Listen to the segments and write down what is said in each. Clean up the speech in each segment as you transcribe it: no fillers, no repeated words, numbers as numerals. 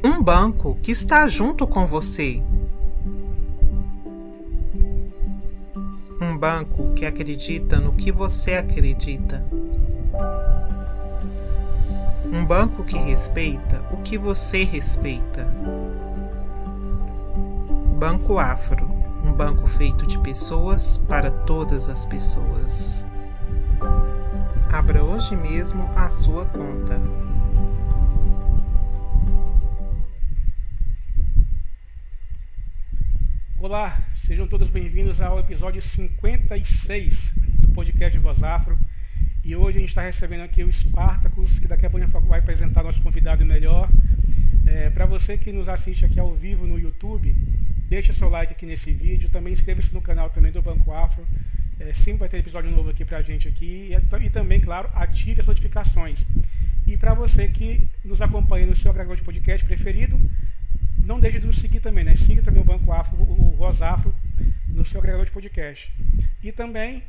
Um banco que está junto com você. Um banco que acredita no que você acredita. Um banco que respeita o que você respeita. Banco Afro, um banco feito de pessoas para todas as pessoas. Abra hoje mesmo a sua conta. Olá, sejam todos bem-vindos ao episódio 56 do podcast Voz Afro. E hoje a gente está recebendo aqui o Spartacus, que daqui a pouco a gente vai apresentar nosso convidado melhor. Para você que nos assiste aqui ao vivo no YouTube, deixa seu like aqui nesse vídeo, também inscreva-se no canal também do Banco Afro. Sempre vai ter episódio novo aqui pra gente aqui. E também, claro, ative as notificações. E para você que nos acompanha no seu agregador de podcast preferido, não deixe de nos seguir também, né? Siga também o Banco Afro, o Voz Afro, no seu agregador de podcast. E também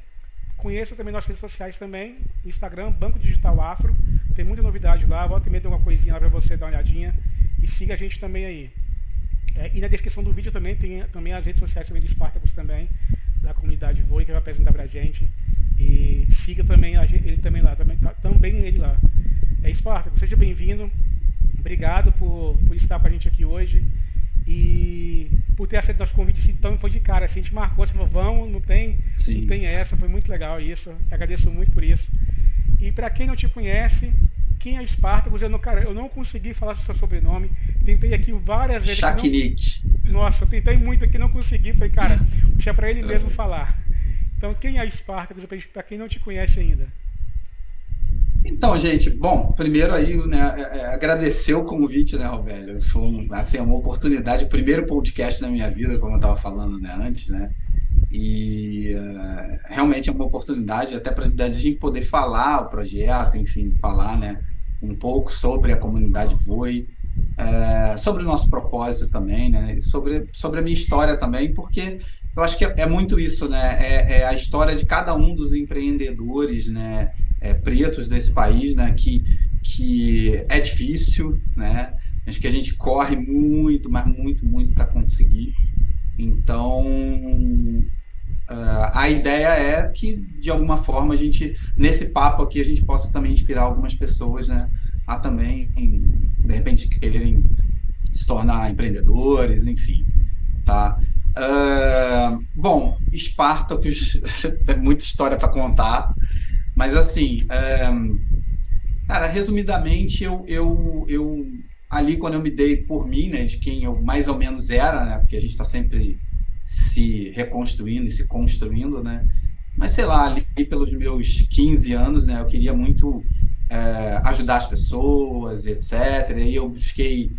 conheça também nossas redes sociais também, no Instagram, Banco Digital Afro. Tem muita novidade lá, volta e meia tem uma coisinha lá para você dar uma olhadinha. E siga a gente também aí. E na descrição do vídeo também tem também as redes sociais também do Spartacus também, da comunidade Voe, que vai apresentar pra gente. E siga também ele também lá, também ele lá. Spartacus, seja bem-vindo. Obrigado por estar com a gente aqui hoje. E por ter aceito nosso convite assim, então foi de cara, assim, a gente marcou, você falou, vamos, não tem essa, foi muito legal isso, agradeço muito por isso. E para quem não te conhece, quem é Spartacus, eu não consegui falar o seu sobrenome, tentei aqui várias vezes. Shakinit. Nossa, eu tentei muito aqui, não consegui, falei, cara, deixa para ele mesmo falar. Então, quem é Spartacus, para quem não te conhece ainda? Então, gente, bom, primeiro aí, né, agradecer o convite, né, Robélio? Foi assim, uma oportunidade, o primeiro podcast na minha vida, como eu estava falando, né, antes, né? E realmente é uma oportunidade até para a gente poder falar o projeto, enfim, falar, né, um pouco sobre a comunidade Voe, sobre o nosso propósito também, né, e sobre a minha história também, porque eu acho que é muito isso, né, é a história de cada um dos empreendedores, né, pretos desse país, né, que é difícil, né, acho que a gente corre muito, mas muito, muito para conseguir. Então, a ideia é que, de alguma forma, a gente, nesse papo aqui, a gente possa também inspirar algumas pessoas, né, a também, de repente, quererem se tornar empreendedores, enfim, tá? Bom, Spartacus, tem muita história para contar, mas, assim, cara, resumidamente, eu ali, quando eu me dei por mim, né, de quem eu mais ou menos era, né, porque a gente está sempre se reconstruindo e se construindo, né, mas, sei lá, ali pelos meus 15 anos, né, eu queria muito ajudar as pessoas, etc. E aí eu busquei,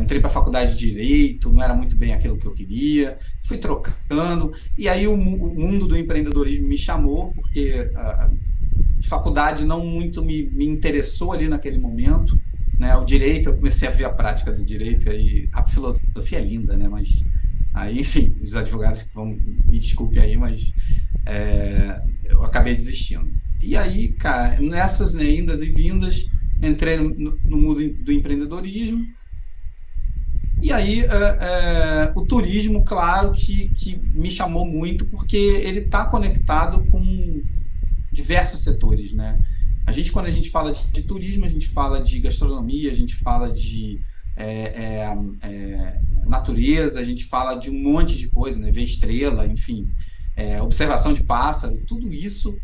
entrei para a faculdade de Direito, não era muito bem aquilo que eu queria, fui trocando, e aí o mundo do empreendedorismo me chamou, porque faculdade não muito me interessou ali naquele momento, né? O direito, eu comecei a ver a prática do direito, e a filosofia é linda, né? Mas aí, enfim, os advogados vão me desculpe aí, mas eu acabei desistindo. E aí, cara, nessas, né, indas e vindas, entrei no mundo do empreendedorismo. E aí, o turismo, claro, que me chamou muito, porque ele está conectado com diversos setores, né? Quando a gente fala de turismo, a gente fala de gastronomia, a gente fala de natureza, a gente fala de um monte de coisa, né? Ver estrela, enfim, observação de pássaro, tudo isso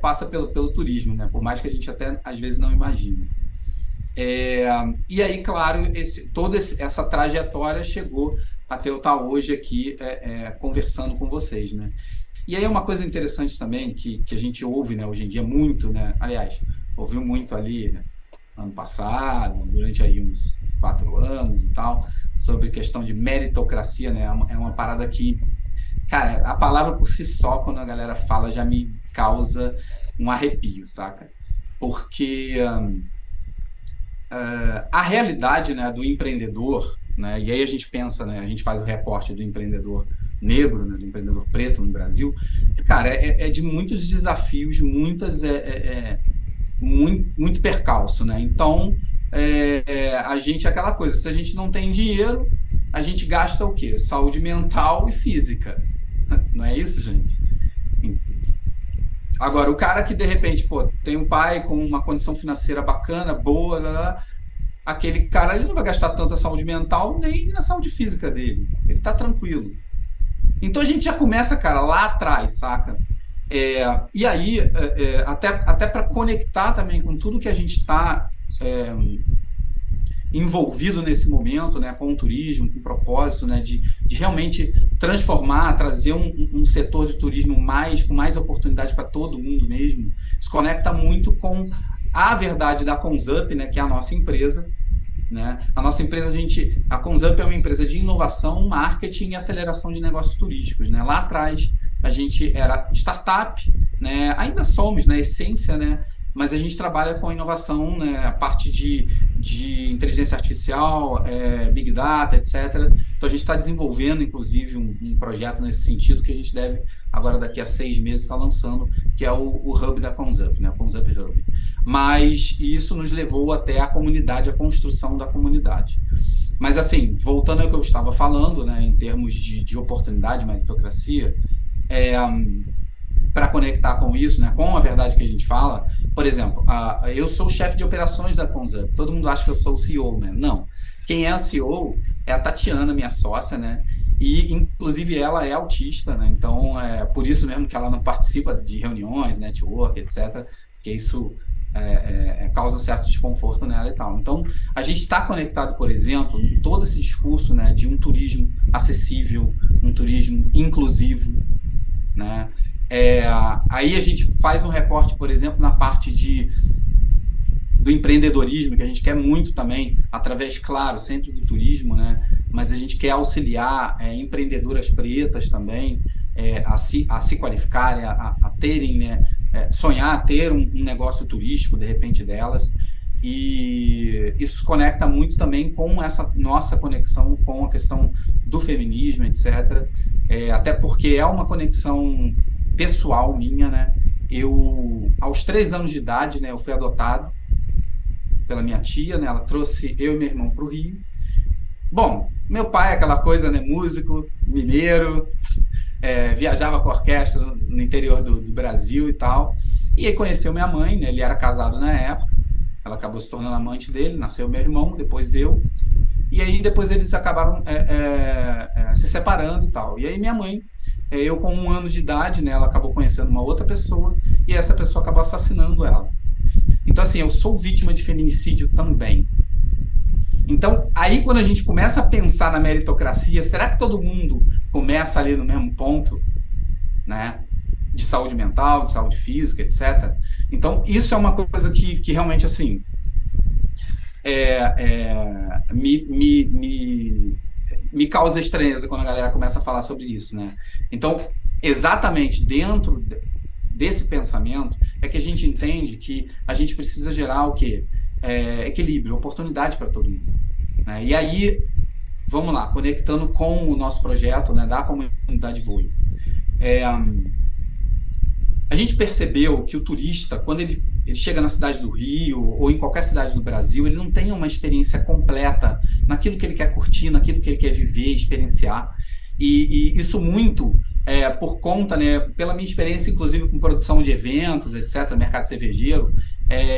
passa pelo turismo, né? Por mais que a gente até às vezes não imagine. E aí, claro, toda essa trajetória chegou até eu estar hoje aqui conversando com vocês, né? E aí uma coisa interessante também que a gente ouve, né, hoje em dia muito, né? Aliás, ouviu muito ali, né, ano passado, durante aí uns 4 anos e tal, sobre questão de meritocracia, né? É uma parada que, cara, a palavra por si só, quando a galera fala, já me causa um arrepio, saca? Porque a realidade, né, do empreendedor, né, e aí a gente pensa, né, a gente faz o recorte do empreendedor negro, né, do empreendedor preto no Brasil, cara, de muitos desafios, muito percalço, né? Então, a gente é aquela coisa, se a gente não tem dinheiro, a gente gasta o quê? Saúde mental e física. Não é isso, gente? Agora, o cara que de repente, pô, tem um pai com uma condição financeira bacana, boa, lá, lá, aquele cara ele não vai gastar tanta saúde mental nem na saúde física dele. Ele tá tranquilo. Então a gente já começa, cara, lá atrás, saca? E aí, até para conectar também com tudo que a gente está envolvido nesse momento, né, com o turismo, com o propósito, né, de realmente transformar, trazer um setor de turismo com mais oportunidade para todo mundo mesmo, se conecta muito com a verdade da Conzup, né, que é a nossa empresa. Né? A nossa empresa, a Conzup é uma empresa de inovação, marketing e aceleração de negócios turísticos. Né? Lá atrás, a gente era startup, né? Ainda somos na essência, né? Mas a gente trabalha com inovação, né? A parte de inteligência artificial, Big Data, etc. Então, a gente está desenvolvendo, inclusive, um projeto nesse sentido que a gente deve, agora daqui a 6 meses, estar lançando, que é o Hub da Conzup, né? O Conzup Hub. Mas isso nos levou até a comunidade, a construção da comunidade. Mas, assim, voltando ao que eu estava falando, né, em termos de oportunidade, meritocracia, para conectar com isso, né, com a verdade que a gente fala, por exemplo, eu sou o chefe de operações da Conzup, todo mundo acha que eu sou o CEO, né? Não. Quem é a CEO é a Tatiana, minha sócia, né? E, inclusive, ela é autista, né? Então, por isso mesmo que ela não participa de reuniões, network, etc., porque isso causa um certo desconforto nela e tal. Então, a gente está conectado, por exemplo, em todo esse discurso, né, de um turismo acessível, um turismo inclusivo, né? Aí a gente faz um recorte, por exemplo, na parte do empreendedorismo, que a gente quer muito também, através, claro, sempre do turismo, né? Mas a gente quer auxiliar empreendedoras pretas também a se qualificarem, a terem, né? Sonhar ter um negócio turístico, de repente, delas. E isso conecta muito também com essa nossa conexão com a questão do feminismo, etc. Até porque é uma conexão pessoal minha, né? Eu, aos 3 anos de idade, né, eu fui adotado pela minha tia, né? Ela trouxe eu e meu irmão para o Rio. Bom, meu pai é aquela coisa, né? Músico, mineiro, viajava com a orquestra no interior do Brasil e tal. E aí conheceu minha mãe, né? Ele era casado na época. Ela acabou se tornando amante dele, nasceu meu irmão, depois eu. E aí depois eles acabaram se separando e tal. E aí minha mãe, eu com 1 ano de idade, né, ela acabou conhecendo uma outra pessoa e essa pessoa acabou assassinando ela. Então, assim, eu sou vítima de feminicídio também. Então, aí quando a gente começa a pensar na meritocracia, será que todo mundo começa ali no mesmo ponto, né? De saúde mental, de saúde física, etc. Então, isso é uma coisa que realmente, assim, me causa estranheza quando a galera começa a falar sobre isso, né? Então, exatamente dentro desse pensamento é que a gente entende que a gente precisa gerar o quê? Equilíbrio, oportunidade para todo mundo, né? E aí, vamos lá, conectando com o nosso projeto, né, da comunidade Voe. A gente percebeu que o turista, quando ele chega na cidade do Rio ou em qualquer cidade do Brasil, ele não tem uma experiência completa naquilo que ele quer curtir, naquilo que ele quer viver, experienciar. E isso muito por conta, né, pela minha experiência, inclusive com produção de eventos, etc., mercado cervejeiro,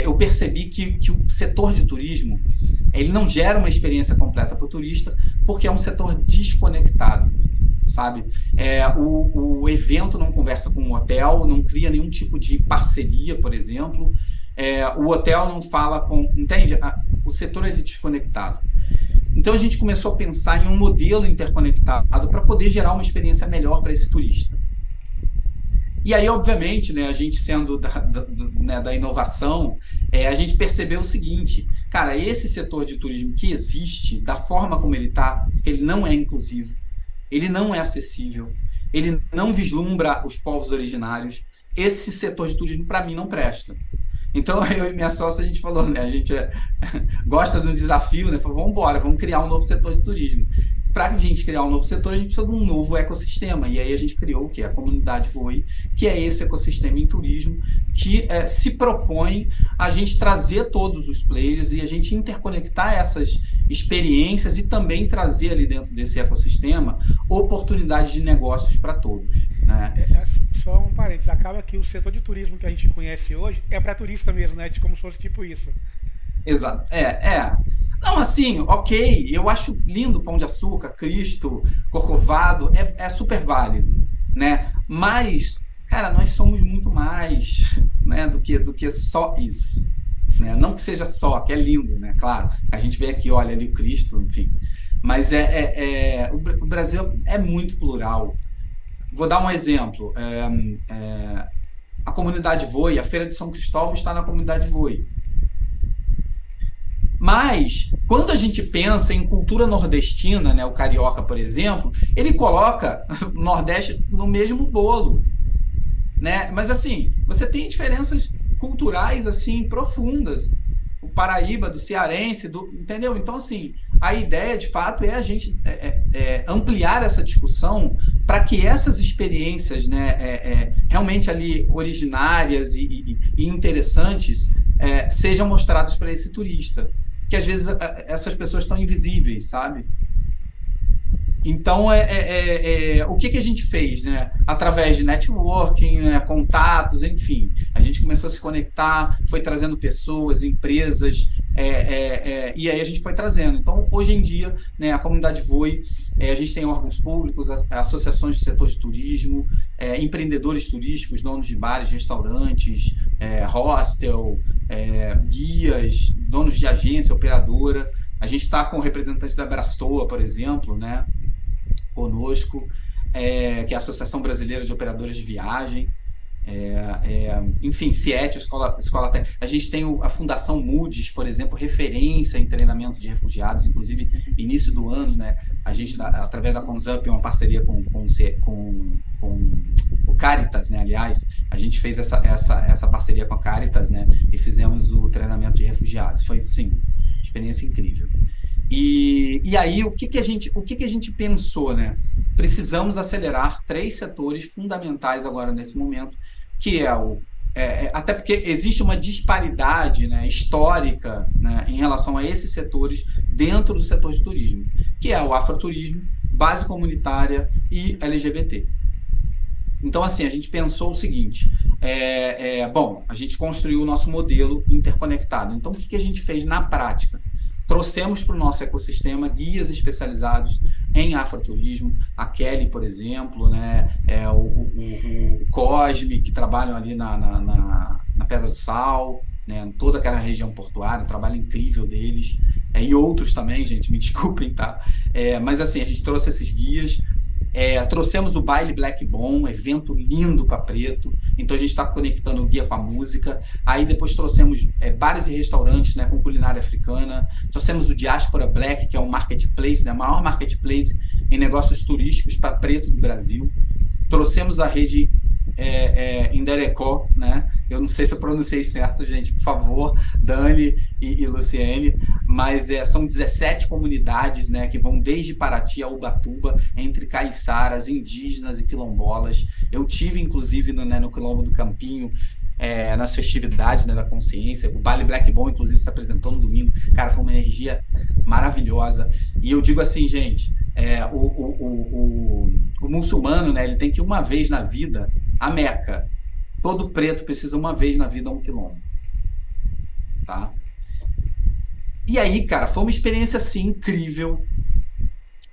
eu percebi que o setor de turismo ele não gera uma experiência completa para o turista porque é um setor desconectado. Sabe? O evento não conversa com o hotel, não cria nenhum tipo de parceria, por exemplo. O hotel não fala com... Entende? O setor é desconectado. Então, a gente começou a pensar em um modelo interconectado para poder gerar uma experiência melhor para esse turista. E aí, obviamente, né, a gente sendo da inovação, a gente percebeu o seguinte, cara, esse setor de turismo que existe, da forma como ele está, ele não é inclusivo, ele não é acessível, ele não vislumbra os povos originários. Esse setor de turismo, para mim, não presta. Então, eu e minha sócia, a gente falou, né? A gente gosta de um desafio, né? Falou, vamos embora, vamos criar um novo setor de turismo. Para a gente criar um novo setor, a gente precisa de um novo ecossistema. E aí a gente criou o que? A comunidade Voe, que é esse ecossistema em turismo que se propõe a gente trazer todos os players e a gente interconectar essas experiências e também trazer ali dentro desse ecossistema oportunidades de negócios para todos, né? Só um parênteses, acaba que o setor de turismo que a gente conhece hoje é para turista mesmo, né? De como se fosse tipo isso. Exato, Não, assim, ok, eu acho lindo Pão de Açúcar, Cristo, Corcovado, é super válido, né? Mas, cara, nós somos muito mais, né, do que só isso, né? Não que seja só, que é lindo, né? Claro, a gente vê aqui, olha ali o Cristo, enfim. Mas o Brasil é muito plural. Vou dar um exemplo. A comunidade Voi, a Feira de São Cristóvão está na comunidade Voi. Mas, quando a gente pensa em cultura nordestina, né, o carioca, por exemplo, ele coloca o Nordeste no mesmo bolo, né? Mas, assim, você tem diferenças culturais, assim, profundas. O Paraíba, do cearense, entendeu? Então, assim, a ideia, de fato, é a gente ampliar essa discussão para que essas experiências, né, realmente ali originárias e interessantes sejam mostradas para esse turista. Que às vezes essas pessoas estão invisíveis, sabe? Então, o que a gente fez, né? Através de networking, né, contatos, enfim, a gente começou a se conectar, foi trazendo pessoas, empresas, e aí a gente foi trazendo. Então, hoje em dia, né, a comunidade Voi, a gente tem órgãos públicos, associações do setor de turismo, empreendedores turísticos, donos de bares, restaurantes, hostel, guias, donos de agência, operadora. A gente está com representantes da Brastoa, por exemplo, né, conosco, que é a Associação Brasileira de Operadores de Viagem, enfim, CIET, Escola Técnica. A gente tem a Fundação Moody's, por exemplo, referência em treinamento de refugiados, inclusive início do ano, né, a gente, através da Consup, uma parceria com o Caritas, né, aliás, a gente fez essa parceria com a Caritas, né, e fizemos o treinamento de refugiados. Foi, sim, experiência incrível. E aí, o que a gente pensou, né? Precisamos acelerar 3 setores fundamentais agora nesse momento, que até porque existe uma disparidade, né, histórica, né, em relação a esses setores dentro do setor de turismo, que é o afroturismo, base comunitária e LGBT. Então, assim, a gente pensou o seguinte, bom, a gente construiu o nosso modelo interconectado. Então, o que a gente fez na prática? Trouxemos para o nosso ecossistema guias especializados em afroturismo, a Kelly, por exemplo, né, o Cosme, que trabalham ali na Pedra do Sal, né, toda aquela região portuária, um trabalho incrível deles, e outros também, gente, me desculpem, tá? Mas, assim, a gente trouxe esses guias. Trouxemos o Baile Black Bomb, evento lindo para Preto, então a gente está conectando o guia com a música. Aí depois trouxemos bares e restaurantes, né, com culinária africana. Trouxemos o Diaspora Black, que é um marketplace, né, maior marketplace em negócios turísticos para Preto do Brasil. Trouxemos a rede Inderecó, né? Eu não sei se eu pronunciei certo, gente, por favor, Dani e Luciene, mas são 17 comunidades, né, que vão desde Paraty a Ubatuba, entre caiçaras, indígenas e quilombolas. Eu tive, inclusive, no Quilombo do Campinho, nas festividades, né, da consciência. O Baile Black Bomb, inclusive, se apresentou no domingo. Cara, foi uma energia maravilhosa. E eu digo assim, gente, o muçulmano, né, ele tem que uma vez na vida a Meca. Todo preto precisa uma vez na vida a um quilombo. Tá? E aí, cara, foi uma experiência, assim, incrível.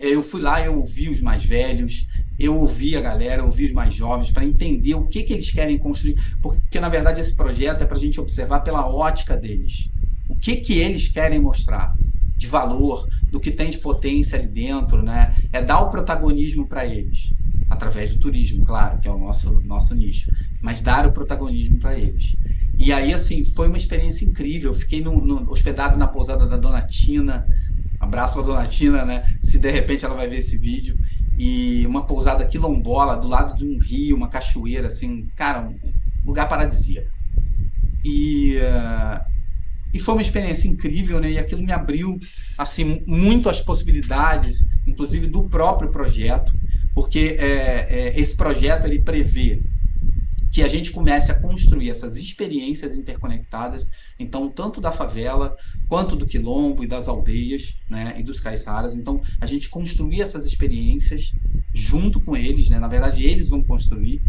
Eu fui lá, eu ouvi os mais velhos, eu ouvi a galera, eu ouvi os mais jovens, para entender o que eles querem construir, porque, na verdade, esse projeto é para a gente observar pela ótica deles. O que eles querem mostrar de valor, do que tem de potência ali dentro, né? Dar o protagonismo para eles. Através do turismo, claro, que é o nosso nicho, mas dar o protagonismo para eles. E aí, assim, foi uma experiência incrível. Eu fiquei hospedado na pousada da Dona Tina. Abraço para a Dona Tina, né? Se de repente ela vai ver esse vídeo. E uma pousada quilombola, do lado de um rio, uma cachoeira, assim, cara, um lugar paradisíaco. E foi uma experiência incrível, né? E aquilo me abriu, assim, muito as possibilidades, inclusive do próprio projeto, porque esse projeto, ele prevê que a gente comece a construir essas experiências interconectadas, então, tanto da favela, quanto do quilombo e das aldeias, né, e dos caiçaras. Então, a gente construir essas experiências junto com eles, né, na verdade, eles vão construir.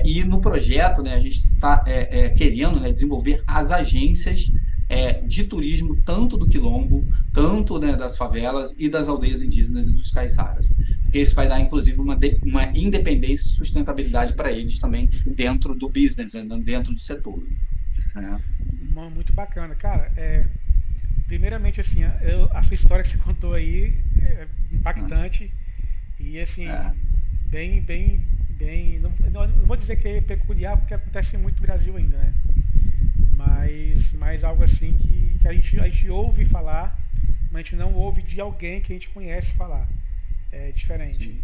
E no projeto, né, a gente está querendo, né, desenvolver as agências de turismo, tanto do quilombo, tanto, né, das favelas e das aldeias indígenas e dos caiçaras. Porque isso vai dar, inclusive, uma independência e sustentabilidade para eles também dentro do business, né, dentro do setor. Né? Muito bacana. Cara, primeiramente, assim, a sua história que você contou aí é impactante e, assim, bem, não vou dizer que é peculiar, porque acontece muito no Brasil ainda, né? Mas algo assim que a gente ouve falar, mas a gente não ouve de alguém que a gente conhece falar. É diferente.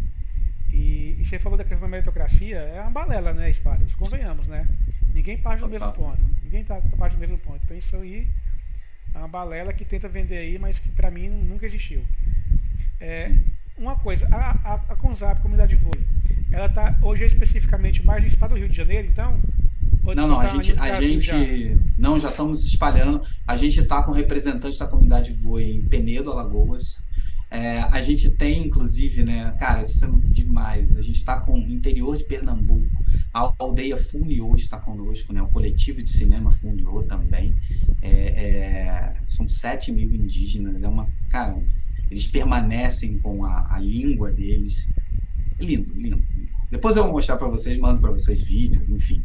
E você falou da questão da meritocracia, é uma balela, né, Espartacus? Convenhamos, né? Ninguém parte do mesmo ponto. Ninguém parte do mesmo ponto. Então isso aí é uma balela que tenta vender aí, mas que pra mim nunca existiu. Uma coisa, a CONZAP, Comunidade Vôlei, ela está hoje especificamente mais no estado do Rio de Janeiro, então? Não, a gente não, já estamos espalhando. A gente está com representantes da Comunidade Vôlei em Penedo, Alagoas. A gente tem, inclusive, né, cara, isso é demais. A gente está com o interior de Pernambuco, a aldeia Funiô está conosco, né, o coletivo de cinema Funiô também. São 7 mil indígenas. Cara, eles permanecem com a língua deles. Lindo, lindo. Depois eu vou mostrar para vocês, mando para vocês vídeos, enfim.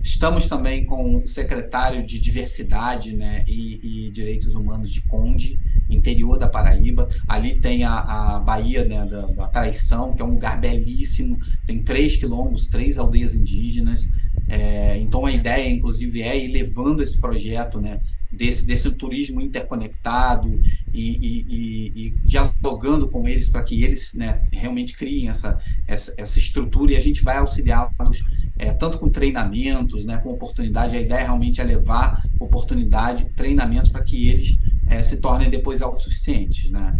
Estamos também com o secretário de Diversidade, né, e Direitos Humanos de Conde, interior da Paraíba. Ali tem a Baía, né, da Traição, que é um lugar belíssimo. Tem 3 quilombos, 3 aldeias indígenas. Então a ideia, inclusive, é ir levando esse projeto, né, desse turismo interconectado e dialogando com eles para que eles, né, realmente criem essa estrutura, e a gente vai auxiliá-los tanto com treinamentos, né, com oportunidade. A ideia realmente é levar oportunidade, treinamentos para que eles se tornem depois autossuficientes, né?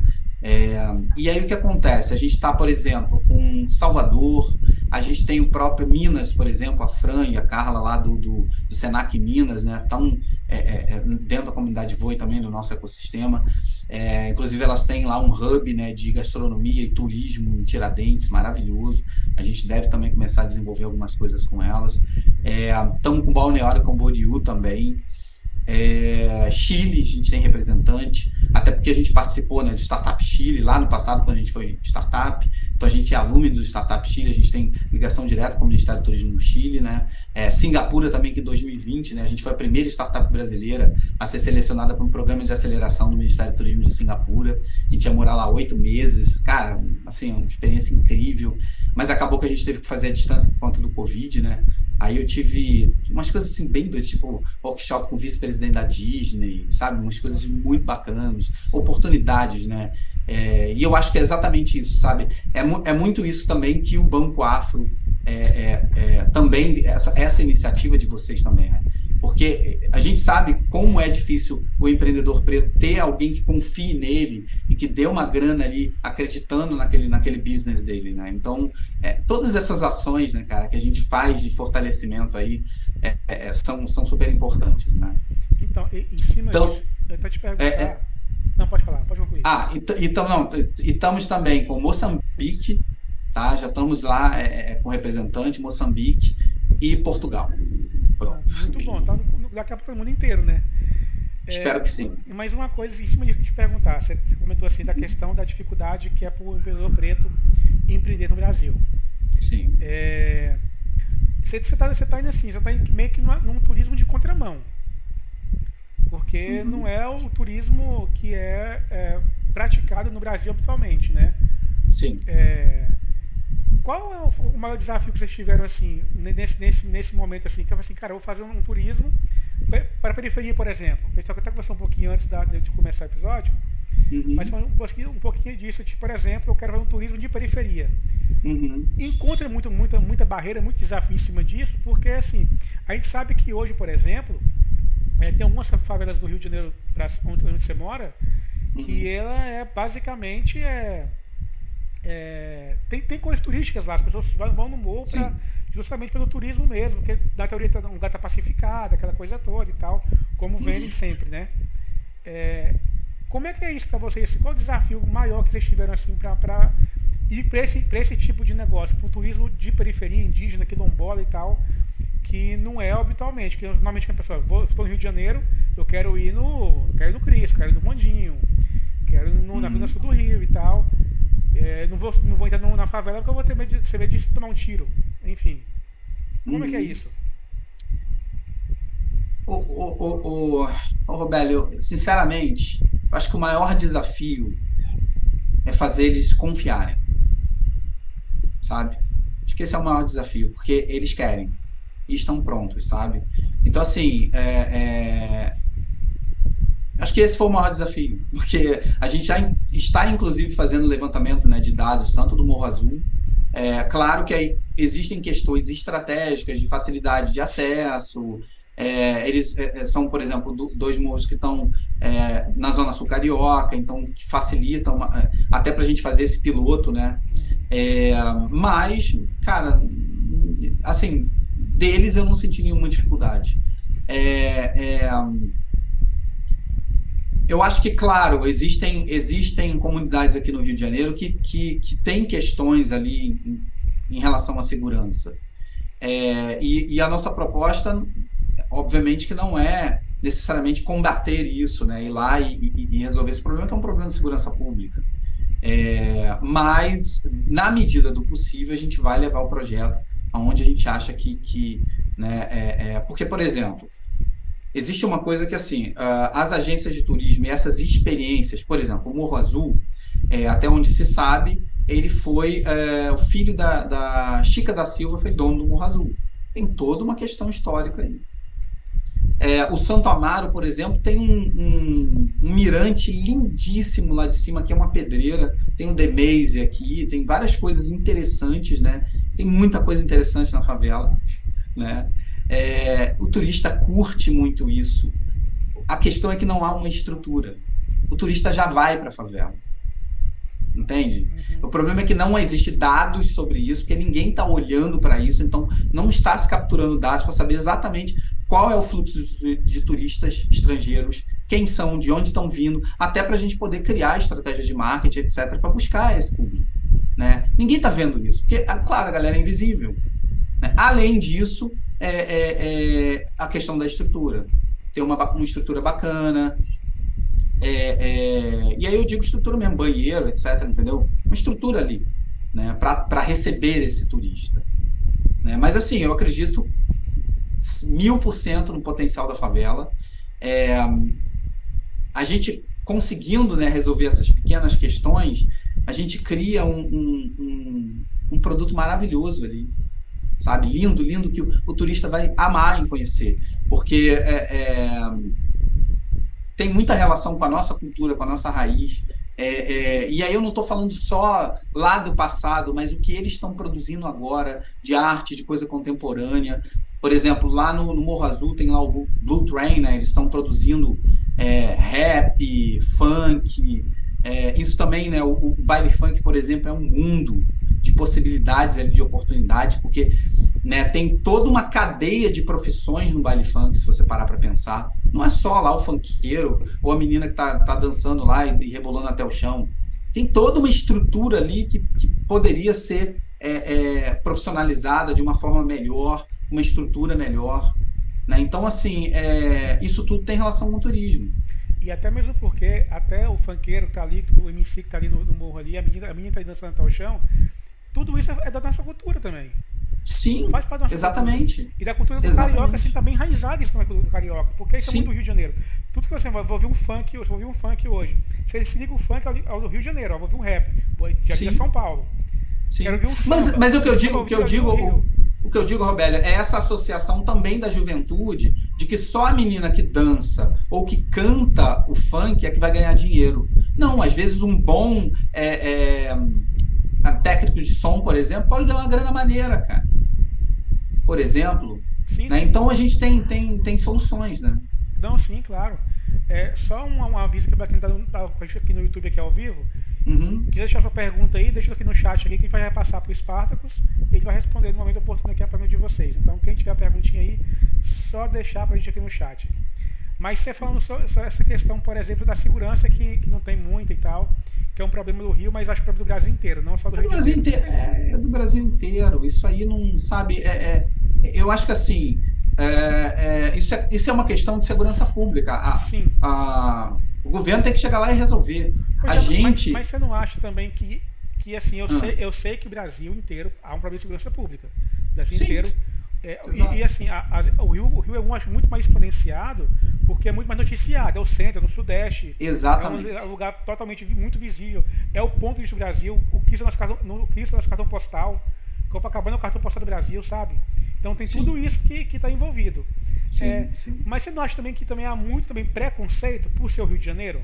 E aí o que acontece? A gente está, por exemplo, com Salvador, a gente tem o próprio Minas, por exemplo, a Fran e a Carla lá do Senac Minas, né? Estão dentro da Comunidade Vôlei também, no nosso ecossistema. Inclusive elas têm lá um hub, né, de gastronomia e turismo em Tiradentes, maravilhoso. A gente deve também começar a desenvolver algumas coisas com elas. Estamos com Balneário Camboriú também. Chile, a gente tem representante, até porque a gente participou, né, do Startup Chile lá no passado, quando a gente foi startup. Então a gente é aluno do Startup Chile, a gente tem ligação direta com o Ministério do Turismo no Chile, né? Singapura também, que em 2020, né, a gente foi a primeira startup brasileira a ser selecionada para um programa de aceleração do Ministério do Turismo de Singapura. A gente ia morar lá 8 meses, cara, assim, uma experiência incrível, mas acabou que a gente teve que fazer a distância por conta do Covid, né? Aí eu tive umas coisas assim bem doidas, tipo workshop com o vice-presidente da Disney, sabe? Umas coisas muito bacanas, oportunidades, né? E eu acho que é exatamente isso, sabe? É muito isso também que o Banco Afro, também, essa iniciativa de vocês também, né? Porque a gente sabe como é difícil o empreendedor preto ter alguém que confie nele e que dê uma grana ali acreditando naquele business dele, né? Então, todas essas ações, né, cara, que a gente faz de fortalecimento aí são super importantes, né? Então, em cima disso, eu tô te perguntando. Não, pode falar, pode concluir. Estamos também com Moçambique, tá? Já estamos lá com representante, Moçambique e Portugal. Pronto. Muito bom, tá daqui a pouco no mundo inteiro, né? Espero que sim. Mas uma coisa, em cima de te perguntar, você comentou assim da questão da dificuldade que é para o empreendedor preto empreender no Brasil. Sim. Você está indo assim, você está meio que num turismo de contramão. Porque não é o turismo que é praticado no Brasil habitualmente, né? Sim. Qual é o maior desafio que vocês tiveram assim, nesse momento assim, que eu falei assim, cara, eu vou fazer um turismo para a periferia, por exemplo. A gente até conversou um pouquinho antes de começar o episódio, mas um pouquinho disso, tipo, por exemplo, eu quero fazer um turismo de periferia. Encontra muita barreira, muito desafio em cima disso, porque assim, a gente sabe que hoje, por exemplo, tem algumas favelas do Rio de Janeiro, onde você mora, que ela basicamente tem coisas turísticas lá, as pessoas vão no morro justamente pelo turismo mesmo, porque na teoria o lugar está pacificado, aquela coisa toda e tal, como vendem sempre, né? Como é que é isso para vocês? Qual o desafio maior que vocês tiveram assim para ir para esse tipo de negócio, para o turismo de periferia, indígena, quilombola e tal, que não é habitualmente, que normalmente a pessoa, estou no Rio de Janeiro, eu quero ir no Cristo, quero ir no Mondinho, quero ir na Vila Sul do Rio e tal. Não vou entrar na favela porque eu vou ter medo de tomar um tiro. Enfim. Como é que é isso? Robélio, sinceramente, acho que o maior desafio é fazer eles confiarem. Sabe? Acho que esse é o maior desafio, porque eles querem e estão prontos, sabe? Então, assim, acho que esse foi o maior desafio, porque a gente já está, inclusive, fazendo levantamento, né, de dados, tanto do Morro Azul. Claro que aí existem questões estratégicas de facilidade de acesso. Eles são, por exemplo, dois morros que estão na Zona Sul Carioca, então facilitam até para a gente fazer esse piloto, né? Mas, cara, assim, deles eu não senti nenhuma dificuldade. Eu acho que, claro, existem comunidades aqui no Rio de Janeiro que têm questões ali em relação à segurança. E a nossa proposta, obviamente, que não é necessariamente combater isso, né? Ir lá e resolver esse problema, que é um problema de segurança pública. Mas, na medida do possível, a gente vai levar o projeto aonde a gente acha né, porque, por exemplo, existe uma coisa que, assim, as agências de turismo e essas experiências, por exemplo, o Morro Azul, até onde se sabe, ele foi o filho da Chica da Silva, foi dono do Morro Azul. Tem toda uma questão histórica aí. O Santo Amaro, por exemplo, tem um mirante lindíssimo lá de cima, que é uma pedreira, tem o Demeise aqui, tem várias coisas interessantes, né? Tem muita coisa interessante na favela, né? O turista curte muito isso. A questão é que não há uma estrutura. O turista já vai para a favela. Entende? O problema é que não existe dados sobre isso, porque ninguém está olhando para isso, então não está se capturando dados para saber exatamente qual é o fluxo de turistas estrangeiros, quem são, de onde estão vindo, até para a gente poder criar estratégias de marketing, etc., para buscar esse público. Né? Ninguém está vendo isso, porque, claro, a galera é invisível. Né? Além disso, a questão da estrutura. Ter uma estrutura bacana. E aí eu digo estrutura mesmo, banheiro, etc., entendeu? Uma estrutura ali, né, para receber esse turista. Né? Mas, assim, eu acredito 1000% no potencial da favela. A gente conseguindo, né, resolver essas pequenas questões, a gente cria um produto maravilhoso ali. Sabe? Lindo, lindo, que o turista vai amar em conhecer, porque tem muita relação com a nossa cultura, com a nossa raiz, e aí eu não estou falando só lá do passado, mas o que eles estão produzindo agora, de arte, de coisa contemporânea. Por exemplo, lá no Morro Azul tem lá o Blue Train, né? Eles estão produzindo rap, funk, isso também, né? O baile funk, por exemplo, é um mundo de possibilidades, de oportunidades, porque, né, tem toda uma cadeia de profissões no baile funk, se você parar para pensar. Não é só lá o funkeiro ou a menina que tá dançando lá e rebolando até o chão. Tem toda uma estrutura ali que poderia ser profissionalizada de uma forma melhor, uma estrutura melhor. Né? Então, assim, isso tudo tem relação com o turismo. E até mesmo porque até o funkeiro que tá ali, o MC que tá ali no morro ali, a menina tá dançando até o chão, tudo isso é da nossa cultura também. Sim, faz parte da nossa exatamente. Cultura. E da cultura do carioca, assim, tá bem enraizado isso na cultura do carioca, porque isso é muito do Rio de Janeiro. Tudo que você vai ouvir um funk, eu vou ouvir um funk hoje. Você se liga o funk ao do Rio de Janeiro, eu vou ouvir um rap, já é São Paulo. Sim. Quero ouvir um mas o que eu digo, Robélia, é essa associação também da juventude, de que só a menina que dança ou que canta o funk é que vai ganhar dinheiro. Não, às vezes um bom técnico de som, por exemplo, pode dar uma grana maneira, cara. Por exemplo. Sim, né? Então a gente tem soluções, né? Não, sim, claro. Só um aviso que para quem está aqui no YouTube aqui ao vivo, Quiser deixar sua pergunta aí, deixa aqui no chat aqui, que a gente vai repassar para o Spartacus e ele vai responder no momento oportuno aqui a pergunta de vocês. Então, quem tiver a perguntinha aí, só deixar para a gente aqui no chat. Mas você falando sobre essa questão, por exemplo, da segurança, que não tem muita e tal, que é um problema do Rio, mas acho que é do Brasil inteiro, não só do Rio de Janeiro. É do Brasil inteiro. Isso aí não, sabe, eu acho que assim, isso é uma questão de segurança pública. O governo tem que chegar lá e resolver. Mas você não acha também que assim, eu sei que o Brasil inteiro há um problema de segurança pública. O Brasil inteiro. E assim, o Rio é acho muito mais exponenciado porque é muito mais noticiado, é o centro, é no Sudeste. Exatamente. É um lugar totalmente muito visível. É o ponto de vista do Brasil, o que isso é nosso cartão postal. Copacabana é o cartão postal do Brasil, sabe? Então tem tudo isso que está envolvido. Sim. Mas você não acha também que também há muito também preconceito por ser o Rio de Janeiro?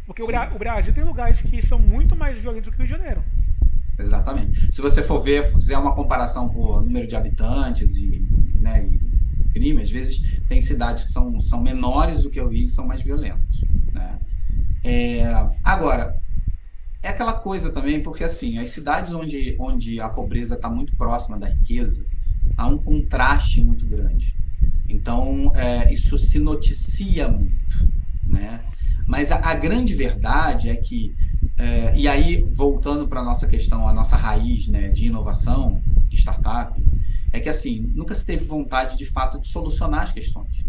Porque o Brasil tem lugares que são muito mais violentos do que o Rio de Janeiro. Exatamente. Se você for fizer uma comparação por número de habitantes e crime, às vezes tem cidades que são menores do que o Rio e são mais violentas, né? Agora, é aquela coisa também, porque assim, as cidades onde a pobreza está muito próxima da riqueza, há um contraste muito grande. Então, isso se noticia muito, né? Mas a grande verdade é que, e aí, voltando para a nossa questão, a nossa raiz, né, de inovação, de startup, é que assim, nunca se teve vontade, de fato, de solucionar as questões.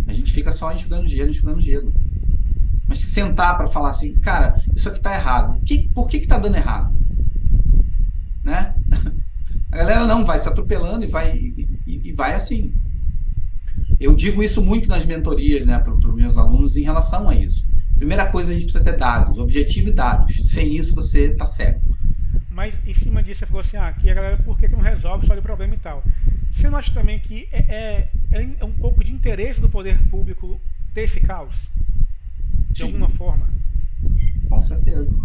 A gente fica só enxugando gelo. Mas se sentar para falar assim, cara, isso aqui está errado. Por que está dando errado? Né? A galera não vai se atropelando e vai assim. Eu digo isso muito nas mentorias, né, para os meus alunos em relação a isso. Primeira coisa, a gente precisa ter dados, objetivo e dados. Sem isso, você está cego. Mas em cima disso, você falou assim, aqui a galera, por que não resolve só o problema e tal? Você não acha também que é um pouco de interesse do poder público ter esse caos? De alguma forma? Com certeza.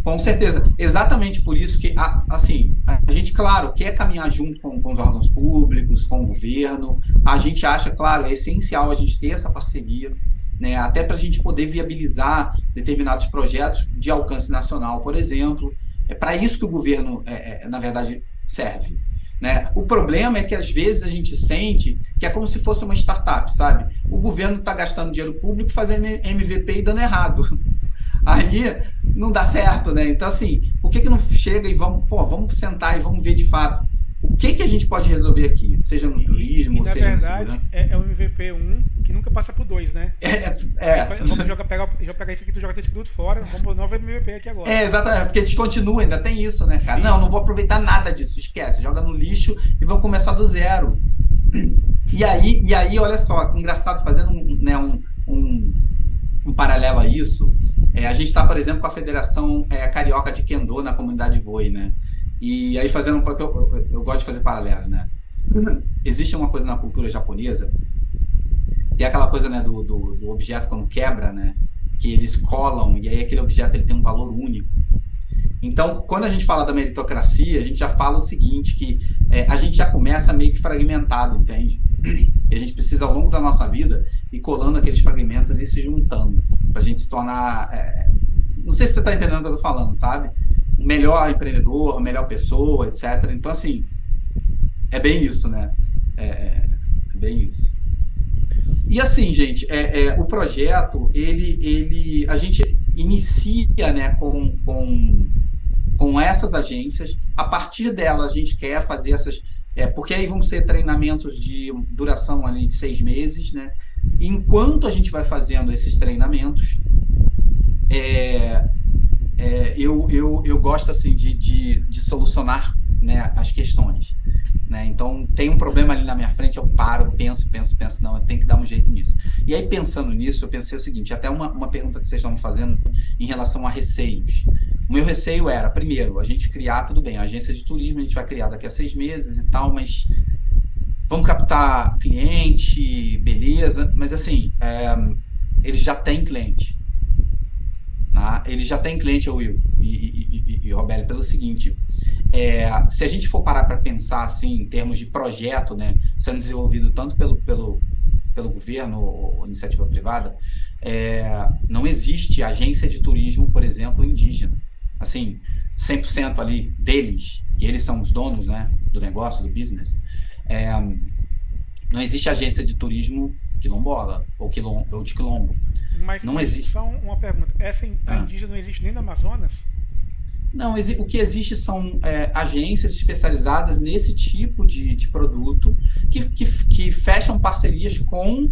Com certeza. Exatamente por isso que, assim, a gente, claro, quer caminhar junto com os órgãos públicos, com o governo. A gente acha, claro, é essencial a gente ter essa parceria, né, até para a gente poder viabilizar determinados projetos de alcance nacional, por exemplo. É para isso que o governo, na verdade, serve, né? O problema é que, às vezes, a gente sente que é como se fosse uma startup, sabe? O governo está gastando dinheiro público fazendo MVP e dando errado. Aí não dá certo, né? Então, assim, por que não chega e vamos sentar e vamos ver de fato o que a gente pode resolver aqui, seja no turismo, seja na segurança. É o MVP 1 que nunca passa por 2, né? Vamos pegar isso aqui, tu joga teu produto fora, vamos pro novo MVP aqui agora. Exatamente, porque descontinua, ainda tem isso, né, cara? Sim. Não vou aproveitar nada disso, esquece, joga no lixo e vamos começar do zero. E aí, olha só, engraçado, fazendo um paralelo a isso, a gente está, por exemplo, com a Federação Carioca de Kendo na comunidade Voi, né? E aí fazendo, porque eu gosto de fazer paralelos, né? Existe uma coisa na cultura japonesa, que é aquela coisa, né, do objeto quando quebra, né? Que eles colam, e aí aquele objeto ele tem um valor único. Então, quando a gente fala da meritocracia, a gente já fala o seguinte, que a gente já começa meio que fragmentado, entende? E a gente precisa, ao longo da nossa vida, ir colando aqueles fragmentos e se juntando, para a gente se tornar... não sei se você está entendendo o que eu estou falando, sabe? Melhor empreendedor, melhor pessoa, etc. Então, assim, é bem isso, né? É bem isso. E assim, gente, o projeto, a gente inicia, né, com essas agências. A partir dela, a gente quer fazer essas... porque aí vão ser treinamentos de duração ali de 6 meses, né? E enquanto a gente vai fazendo esses treinamentos, eu gosto assim de solucionar, né, as questões, né? Então tem um problema ali na minha frente, eu paro, penso, não, eu tenho que dar um jeito nisso. E aí, pensando nisso, eu pensei o seguinte, até uma pergunta que vocês estavam fazendo em relação a receios. O meu receio era, primeiro, a gente criar, tudo bem, a agência de turismo a gente vai criar daqui a 6 meses e tal, mas vamos captar cliente, beleza, mas assim, ele já tem cliente. Ele já tem cliente, Will e Robério, pelo seguinte, se a gente for parar para pensar assim, em termos de projeto, né, sendo desenvolvido tanto pelo pelo governo ou iniciativa privada, não existe agência de turismo, por exemplo, indígena. Assim, 100% ali deles, que eles são os donos, né, do negócio, do business, não existe agência de turismo quilombola ou de quilombo. Mas Não existe. só uma pergunta. Essa indígena não existe nem no Amazonas? Não, o que existe são agências especializadas nesse tipo de produto que fecham parcerias com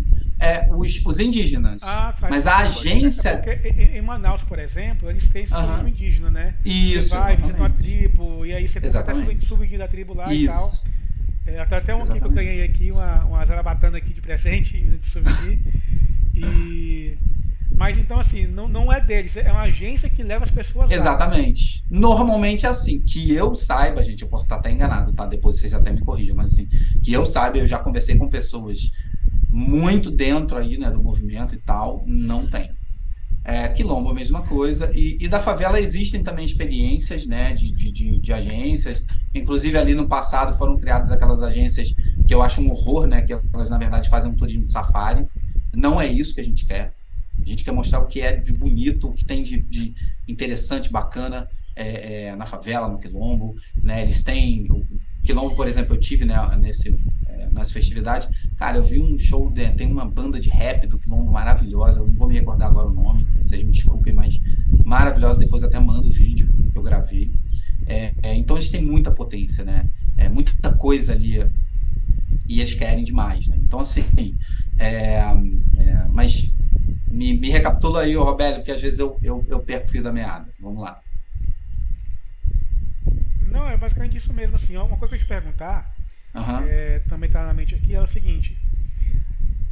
os indígenas. Tá. Mas a agência... Porque em Manaus, por exemplo, eles têm esse turismo indígena, né? Isso, você vai, exatamente. visita uma tribo, e aí você compra até souvenir da tribo lá Isso. e tal. Até um aqui que eu ganhei aqui, uma zarabatana aqui de presente, de souvenir. Mas então, assim, não é deles, é uma agência que leva as pessoas lá. Exatamente. Normalmente é assim, que eu saiba, gente, eu posso estar até enganado, tá? Depois vocês até me corrijam, mas assim, que eu saiba, eu já conversei com pessoas muito dentro aí, né, do movimento e tal, não tem. Quilombo, a mesma coisa, e da favela existem também experiências, né, de agências, inclusive ali no passado foram criadas aquelas agências que eu acho um horror, né, que elas na verdade fazem um turismo de safari. Não é isso que a gente quer. A gente quer mostrar o que é de bonito, o que tem de interessante, bacana na favela, no quilombo, né? Eles têm... O quilombo, por exemplo, eu tive, né, nessa festividade. Cara, eu vi um show, tem uma banda de rap do quilombo maravilhosa, eu não vou me recordar agora o nome, vocês me desculpem, mas maravilhosa. Depois até mando o vídeo que eu gravei. Então eles têm muita potência, né? Muita coisa ali, e eles querem demais, né? Então, assim, mas me recapitula aí, Robélio, porque às vezes eu perco o fio da meada. Vamos lá. Não, é basicamente isso mesmo, assim. Uma coisa que eu ia te perguntar, também está na mente aqui, é o seguinte.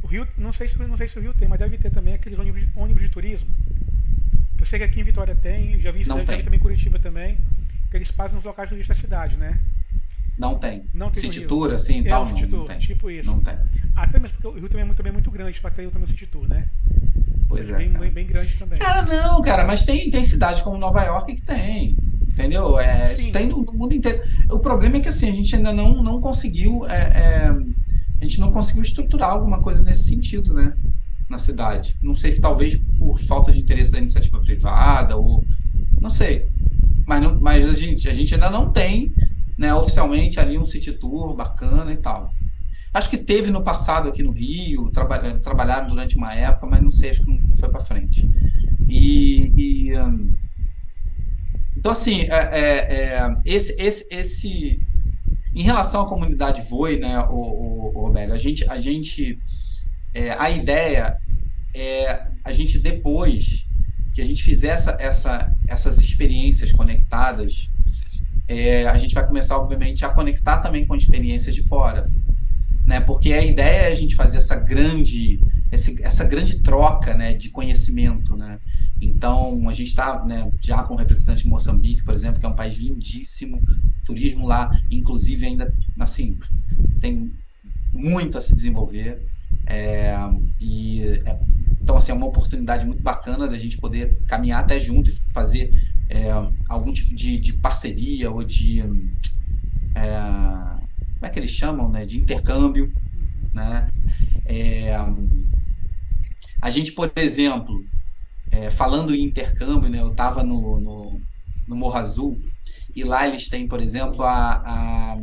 O Rio, não sei se o Rio tem, mas deve ter também aqueles ônibus de turismo. Eu sei que aqui em Vitória tem, já vi também em Curitiba também, que eles passam nos locais turísticos da cidade, né? Não tem. Não tem City Tour, assim, tal, não tem. Tipo isso. Não tem. Até mesmo porque o Rio também é muito grande para ter também o City Tour, né? Pois é, bem grande também. Cara, mas tem cidades como Nova York que tem, entendeu? Isso tem no mundo inteiro. O problema é que, assim, a gente ainda não conseguiu, a gente não conseguiu estruturar alguma coisa nesse sentido, né? Na cidade. Não sei se talvez por falta de interesse da iniciativa privada, ou não sei. Mas a gente ainda não tem, né, oficialmente ali um city tour bacana e tal. Acho que teve no passado aqui no Rio, trabalharam durante uma época, mas não sei, acho que não foi para frente. Então, assim, em relação à comunidade Voi, né, o Robélio, a ideia é a gente, depois que a gente fizer essas experiências conectadas, a gente vai começar, obviamente, a conectar também com experiências de fora, né? Porque a ideia é a gente fazer essa grande troca, né, de conhecimento, né? Então, a gente está, né, já com o representante de Moçambique, por exemplo, que é um país lindíssimo, turismo lá, inclusive, ainda, assim, tem muito a se desenvolver. Então, assim, é uma oportunidade muito bacana da gente poder caminhar até junto e fazer algum tipo de parceria ou de... como é que eles chamam, né? De intercâmbio, né? A gente, por exemplo, falando em intercâmbio, né? Eu estava no Morro Azul, e lá eles têm, por exemplo, a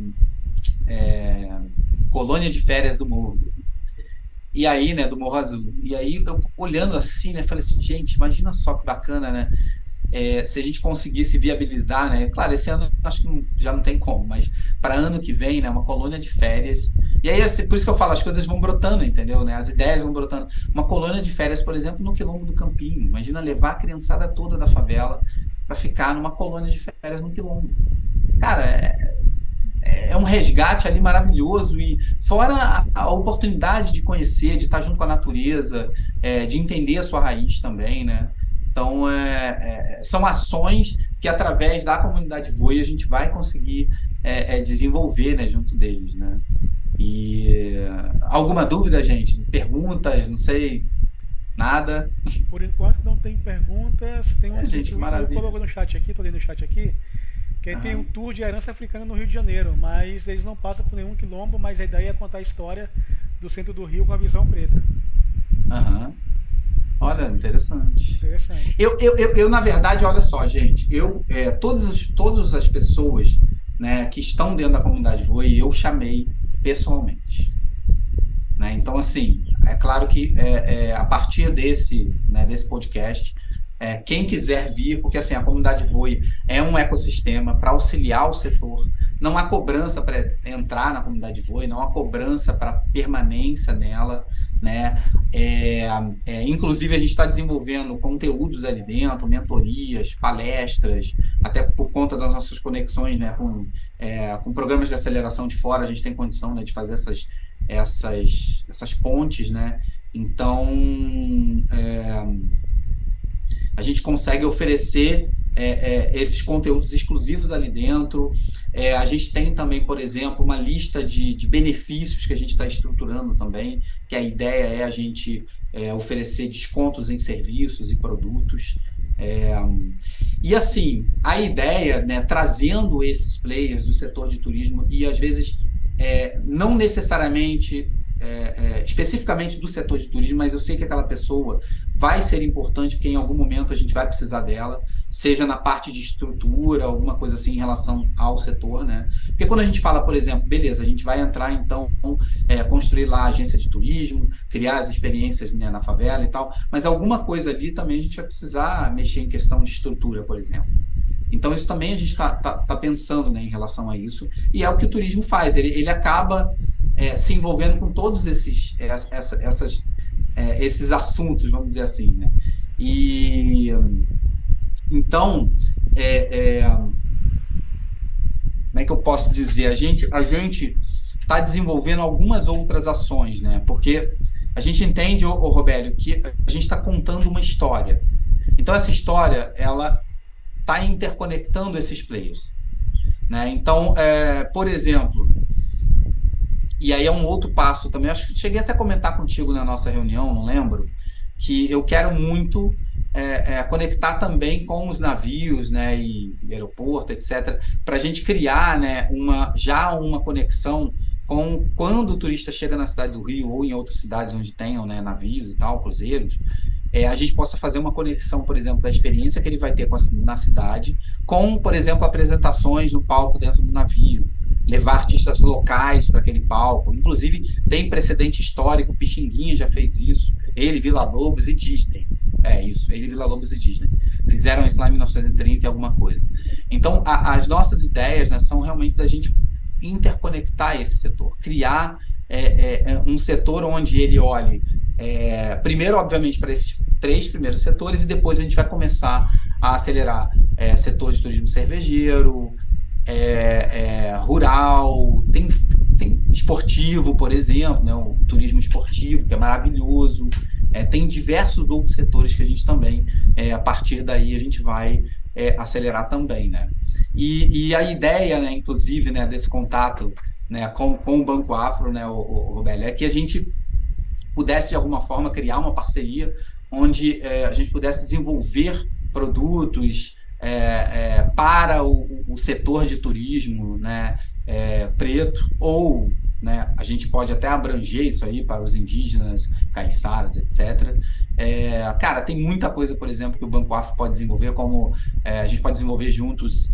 colônia de férias do Morro. E aí, né, do Morro Azul. E aí, eu olhando assim, né, falei assim, gente, imagina só que bacana, né? Se a gente conseguisse viabilizar, né? Claro, esse ano acho que já não tem como, mas para ano que vem, né, uma colônia de férias. E aí, assim, por isso que eu falo, as coisas vão brotando, entendeu? Né? As ideias vão brotando. Uma colônia de férias, por exemplo, no Quilombo do Campinho. Imagina levar a criançada toda da favela para ficar numa colônia de férias no Quilombo. Cara, é um resgate ali maravilhoso, e fora a oportunidade de conhecer, de estar junto com a natureza, de entender a sua raiz também, né? Então, são ações que, através da comunidade Voi, a gente vai conseguir desenvolver, né, junto deles, né? E alguma dúvida, gente? Perguntas? Não sei, nada? Por enquanto não tem perguntas. Tem uma gente, maravilha. Eu coloco no chat aqui, estou lendo no chat aqui, que aí tem um tour de herança africana no Rio de Janeiro, mas eles não passam por nenhum quilombo, mas a ideia é contar a história do centro do Rio com a visão preta. Aham. Olha, interessante. Interessante. Eu, na verdade, olha só, gente, todas as pessoas, né, que estão dentro da comunidade Voe, eu chamei pessoalmente. Né? Então, assim, é claro que a partir desse podcast, quem quiser vir, porque assim, a comunidade Voe é um ecossistema para auxiliar o setor. Não há cobrança para entrar na comunidade Voe, não há cobrança para permanência nela, né? Inclusive, a gente está desenvolvendo conteúdos ali dentro, mentorias, palestras, até por conta das nossas conexões, né, com programas de aceleração de fora, a gente tem condição, né, de fazer essas pontes, né? Então, a gente consegue oferecer esses conteúdos exclusivos ali dentro. A gente tem também, por exemplo, uma lista de benefícios que a gente está estruturando também, que a ideia é a gente oferecer descontos em serviços e produtos. E assim, a ideia, né, trazendo esses players do setor de turismo e às vezes não necessariamente especificamente do setor de turismo, mas eu sei que aquela pessoa vai ser importante porque em algum momento a gente vai precisar dela, seja na parte de estrutura, alguma coisa assim em relação ao setor, né? Porque quando a gente fala, por exemplo, beleza, a gente vai entrar então, construir lá a agência de turismo, criar as experiências, né, na favela e tal, mas alguma coisa ali também a gente vai precisar mexer em questão de estrutura, por exemplo. Então, isso também a gente está pensando, né, em relação a isso, e é o que o turismo faz, ele acaba se envolvendo com todos esses assuntos, vamos dizer assim, né? E então, como é que eu posso dizer? A gente está desenvolvendo algumas outras ações, né? Porque a gente entende, Robélio, que a gente está contando uma história. Então, essa história, ela está interconectando esses players, né? Então, por exemplo, e aí é um outro passo também, acho que cheguei até a comentar contigo na nossa reunião, não lembro, que eu quero muito conectar também com os navios, né, e aeroporto, etc., para a gente criar, né, uma conexão com quando o turista chega na cidade do Rio ou em outras cidades onde tenham, né, navios e tal, cruzeiros, a gente possa fazer uma conexão, por exemplo, da experiência que ele vai ter na cidade com, por exemplo, apresentações no palco dentro do navio, levar artistas locais para aquele palco. Inclusive, tem precedente histórico, Pixinguinha já fez isso, ele, Villa-Lobos e Disney. Ele, Villa-Lobos e Disney. Fizeram isso lá em 1930 e alguma coisa. Então, as nossas ideias, né, são realmente da gente interconectar esse setor, criar um setor onde ele olhe, primeiro, obviamente, para esses 3 primeiros setores, e depois a gente vai começar a acelerar setor de turismo cervejeiro, rural, tem esportivo, por exemplo, né, o turismo esportivo, que é maravilhoso, tem diversos outros setores que a gente também, a partir daí, a gente vai acelerar também, né? E a ideia, né, inclusive, né, desse contato, né, com o Banco Afro, né, o Robélio, é que a gente pudesse, de alguma forma, criar uma parceria onde a gente pudesse desenvolver produtos para o setor de turismo, né, preto, ou, né, a gente pode até abranger isso aí para os indígenas, caiçaras, etc. Cara, tem muita coisa, por exemplo, que o Banco Afro pode desenvolver, como a gente pode desenvolver juntos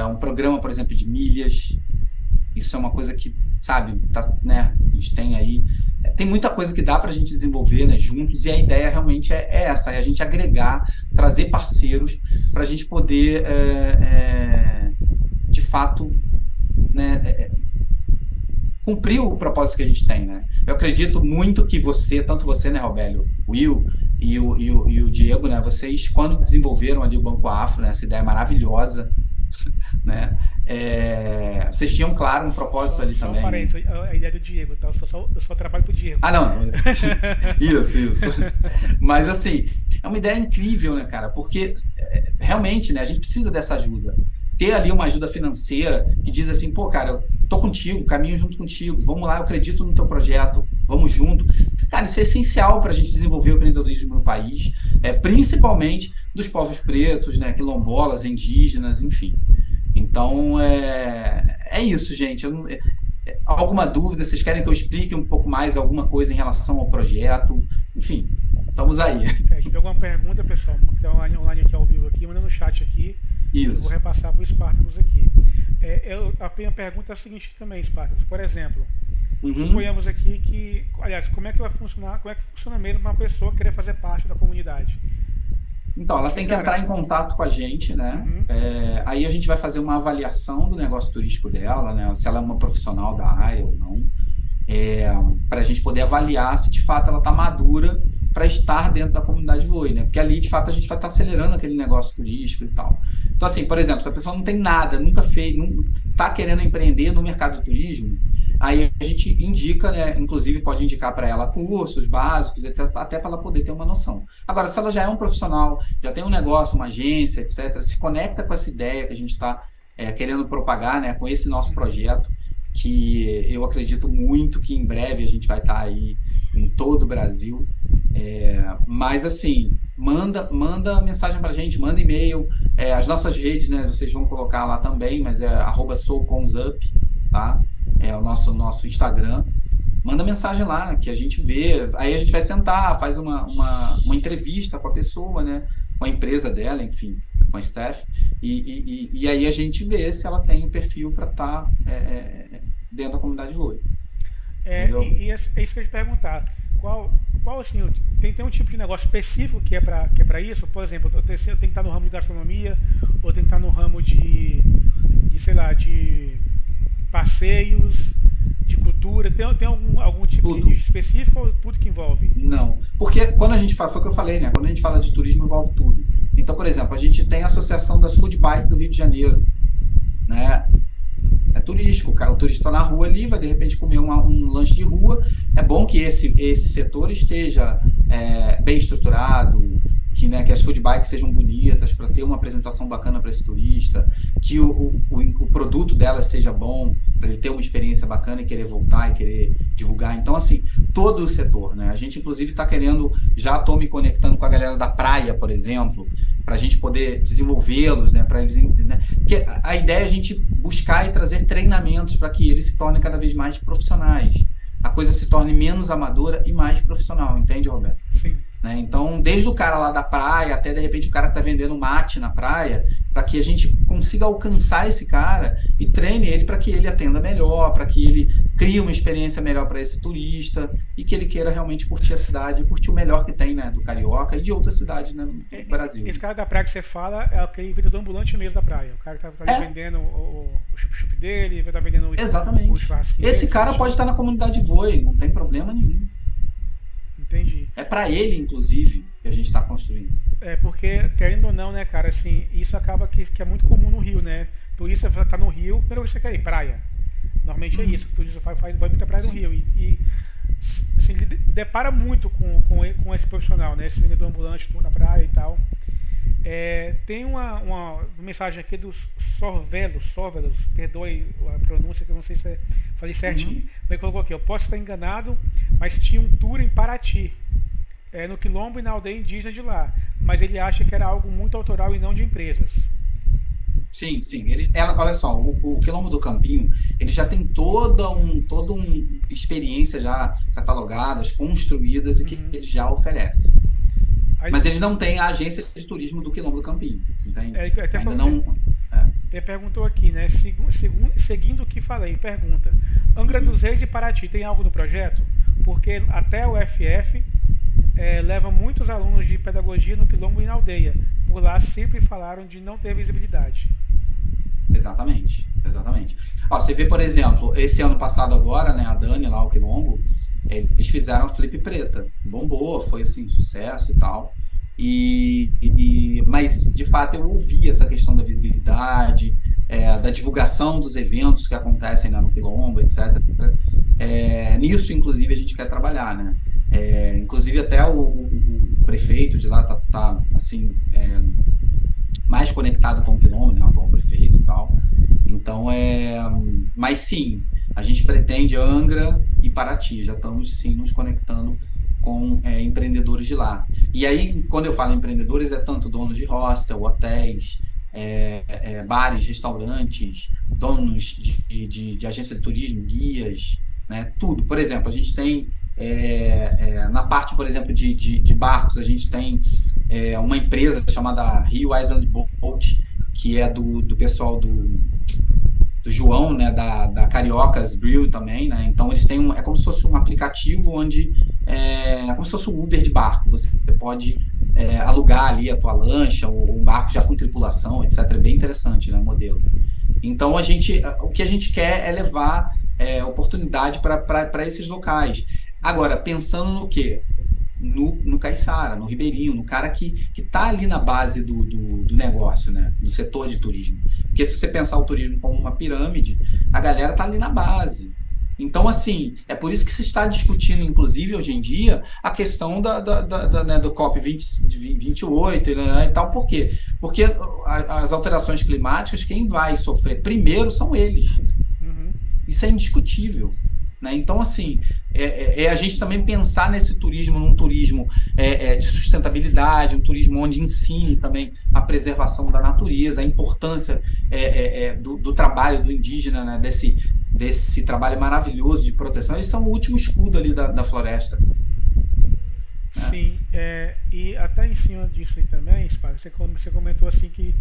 um programa, por exemplo, de milhas. Isso é uma coisa que, sabe, né, a gente tem aí, tem muita coisa que dá para a gente desenvolver, né, juntos, e a ideia realmente é essa, é a gente agregar, trazer parceiros para a gente poder, de fato, né, cumprir o propósito que a gente tem, né? Eu acredito muito que tanto você, né, Robélio, Will e o Diego, né, vocês, quando desenvolveram ali o Banco Afro, né, essa ideia maravilhosa, né, vocês tinham, claro, um propósito ali também. A ideia do Diego, tá? Eu só trabalho pro Diego. Ah, não. Isso. Mas, assim, é uma ideia incrível, né, cara? Porque, realmente, né, a gente precisa dessa ajuda. Ter ali uma ajuda financeira que diz assim, pô, cara, eu tô contigo, caminho junto contigo, vamos lá, eu acredito no teu projeto, vamos junto. Cara, isso é essencial para a gente desenvolver o empreendedorismo no país, principalmente dos povos pretos, né, quilombolas, indígenas, enfim. Então, é isso, gente. Alguma dúvida? Vocês querem que eu explique um pouco mais alguma coisa em relação ao projeto? Enfim, estamos aí. Se tiver alguma pergunta, pessoal, que está online aqui ao vivo aqui, manda no chat aqui. Isso. Eu vou repassar para o Spartacus aqui. A minha pergunta é a seguinte também, Spartacus. Por exemplo, suponhamos aqui que, aliás, como é que vai funcionar, como é que funciona mesmo para uma pessoa querer fazer parte da comunidade? Então, ela tem que entrar em contato com a gente, né? Aí a gente vai fazer uma avaliação do negócio turístico dela, né? Se ela é uma profissional da área ou não, para a gente poder avaliar se de fato ela está madura para estar dentro da comunidade Voe, né? Porque ali, de fato, a gente vai estar acelerando aquele negócio turístico e tal. Então, assim, por exemplo, se a pessoa não tem nada, nunca fez, não está querendo empreender no mercado do turismo, aí a gente indica, né? Inclusive pode indicar para ela cursos básicos, etc., até para ela poder ter uma noção. Agora, se ela já é um profissional, já tem um negócio, uma agência, etc., se conecta com essa ideia que a gente está querendo propagar, né? Com esse nosso projeto, que eu acredito muito que em breve a gente vai estar aí em todo o Brasil. Mas assim, manda mensagem para a gente, manda e-mail, as nossas redes, né? Vocês vão colocar lá também, mas é @souconsup, tá? É o nosso Instagram. Manda mensagem lá, que a gente vê. Aí a gente vai sentar, faz uma entrevista com a pessoa, né? Com a empresa dela, enfim, com a staff. E aí a gente vê se ela tem o perfil para estar dentro da comunidade Voe. E é isso que eu ia te perguntar. Qual assim, tem um tipo de negócio específico que é para isso? Por exemplo, eu tenho que estar no ramo de gastronomia, ou tem que estar no ramo de sei lá, de passeios, de cultura, tem algum tipo de nicho específico ou tudo que envolve? Não, porque quando a gente fala, foi o que eu falei, né? Quando a gente fala de turismo, envolve tudo. Então, por exemplo, a gente tem a Associação das Food Bike do Rio de Janeiro, né? É turístico, o turista está na rua ali, vai de repente comer um lanche de rua. É bom que esse setor esteja bem estruturado, que as food bikes sejam bonitas, para ter uma apresentação bacana para esse turista, que o produto dela seja bom, para ele ter uma experiência bacana e querer voltar e querer divulgar. Então, assim, todo o setor, né? A gente, inclusive, está querendo, já estou me conectando com a galera da praia, por exemplo, para a gente poder desenvolvê-los, né? Para eles, né? Porque a ideia é a gente buscar e trazer treinamentos para que eles se tornem cada vez mais profissionais. A coisa se torne menos amadora e mais profissional, entende, Roberto? Sim. Né? Então, desde o cara lá da praia até, de repente, o cara que está vendendo mate na praia, para que a gente consiga alcançar esse cara e treine ele para que ele atenda melhor, para que ele crie uma experiência melhor para esse turista e que ele queira realmente curtir a cidade, curtir o melhor que tem, né, do Carioca e de outras cidades, né, do Brasil. Esse cara da praia que você fala é aquele vendedor ambulante mesmo da praia. O cara que está vendendo o chup-chup dele, vai estar vendendo Exatamente. O churrasquinho. Esse cara pode estar na comunidade Voe, não tem problema nenhum. Entendi. É para ele, inclusive, que a gente está construindo. Porque, querendo ou não, né, cara, assim, isso acaba que é muito comum no Rio, né? Turista tá no Rio, primeiro você quer ir, praia. Normalmente é isso, o turista vai muita praia no Rio. E assim, ele depara muito com esse profissional, né? Esse vendedor ambulante na praia e tal. Tem uma mensagem aqui dos Sorvelos, perdoe a pronúncia, que eu não sei se falei certinho. Mas ele colocou aqui, eu posso estar enganado, mas tinha um tour em Paraty, no Quilombo e na aldeia indígena de lá. Mas ele acha que era algo muito autoral e não de empresas. Sim. Olha só, o Quilombo do Campinho, ele já tem toda uma experiência já catalogadas, construídas e que ele já oferece. Mas eles não têm a agência de turismo do Quilombo do Campinho, entende? Ainda não. Ele perguntou aqui, né? Seguindo o que falei, pergunta: Angra dos Reis e Paraty tem algo no projeto? Porque até o FF leva muitos alunos de pedagogia no Quilombo e na aldeia. Por lá sempre falaram de não ter visibilidade. Exatamente. Ó, você vê, por exemplo, esse ano passado agora, né, a Dani lá, o Quilombo, eles fizeram a Flip Preta. Bombou, foi assim, sucesso e tal. Mas, de fato, eu ouvi essa questão da visibilidade, da divulgação dos eventos que acontecem lá no Quilombo, etc. Nisso, inclusive, a gente quer trabalhar, né? Inclusive, até o prefeito de lá tá assim, mais conectado com o Quilombo, né? O atual prefeito e tal. Então, mas sim, a gente pretende Angra e Paraty, já estamos, sim, nos conectando com empreendedores de lá. E aí, quando eu falo empreendedores, é tanto donos de hostel, hotéis, bares, restaurantes, donos de agência de turismo, guias, né? Tudo. Por exemplo, a gente tem na parte, por exemplo, de barcos, a gente tem uma empresa chamada Rio Island Boat, que é do pessoal do João, né, da Cariocas Brew também, né? Então eles têm é como se fosse um aplicativo onde é como se fosse um Uber de barco. Você pode alugar ali a tua lancha ou um barco já com tripulação, etc. É bem interessante, né, o modelo. Então o que a gente quer é levar oportunidade para esses locais. Agora, pensando no quê? No caiçara, no ribeirinho, no cara que está ali na base do negócio, né? Do setor de turismo. Porque se você pensar o turismo como uma pirâmide, a galera está ali na base. Então, assim, é por isso que se está discutindo, inclusive, hoje em dia, a questão né, do COP28 né, e tal. Por quê? Porque as alterações climáticas, quem vai sofrer primeiro são eles. Uhum. Isso é indiscutível. Né? Então, assim, a gente também pensar nesse turismo, num turismo de sustentabilidade, um turismo onde ensine também a preservação da natureza, a importância do trabalho do indígena, né? desse trabalho maravilhoso de proteção. Eles são o último escudo ali da floresta. Sim, e até em cima disso aí também, Sparta, você comentou assim que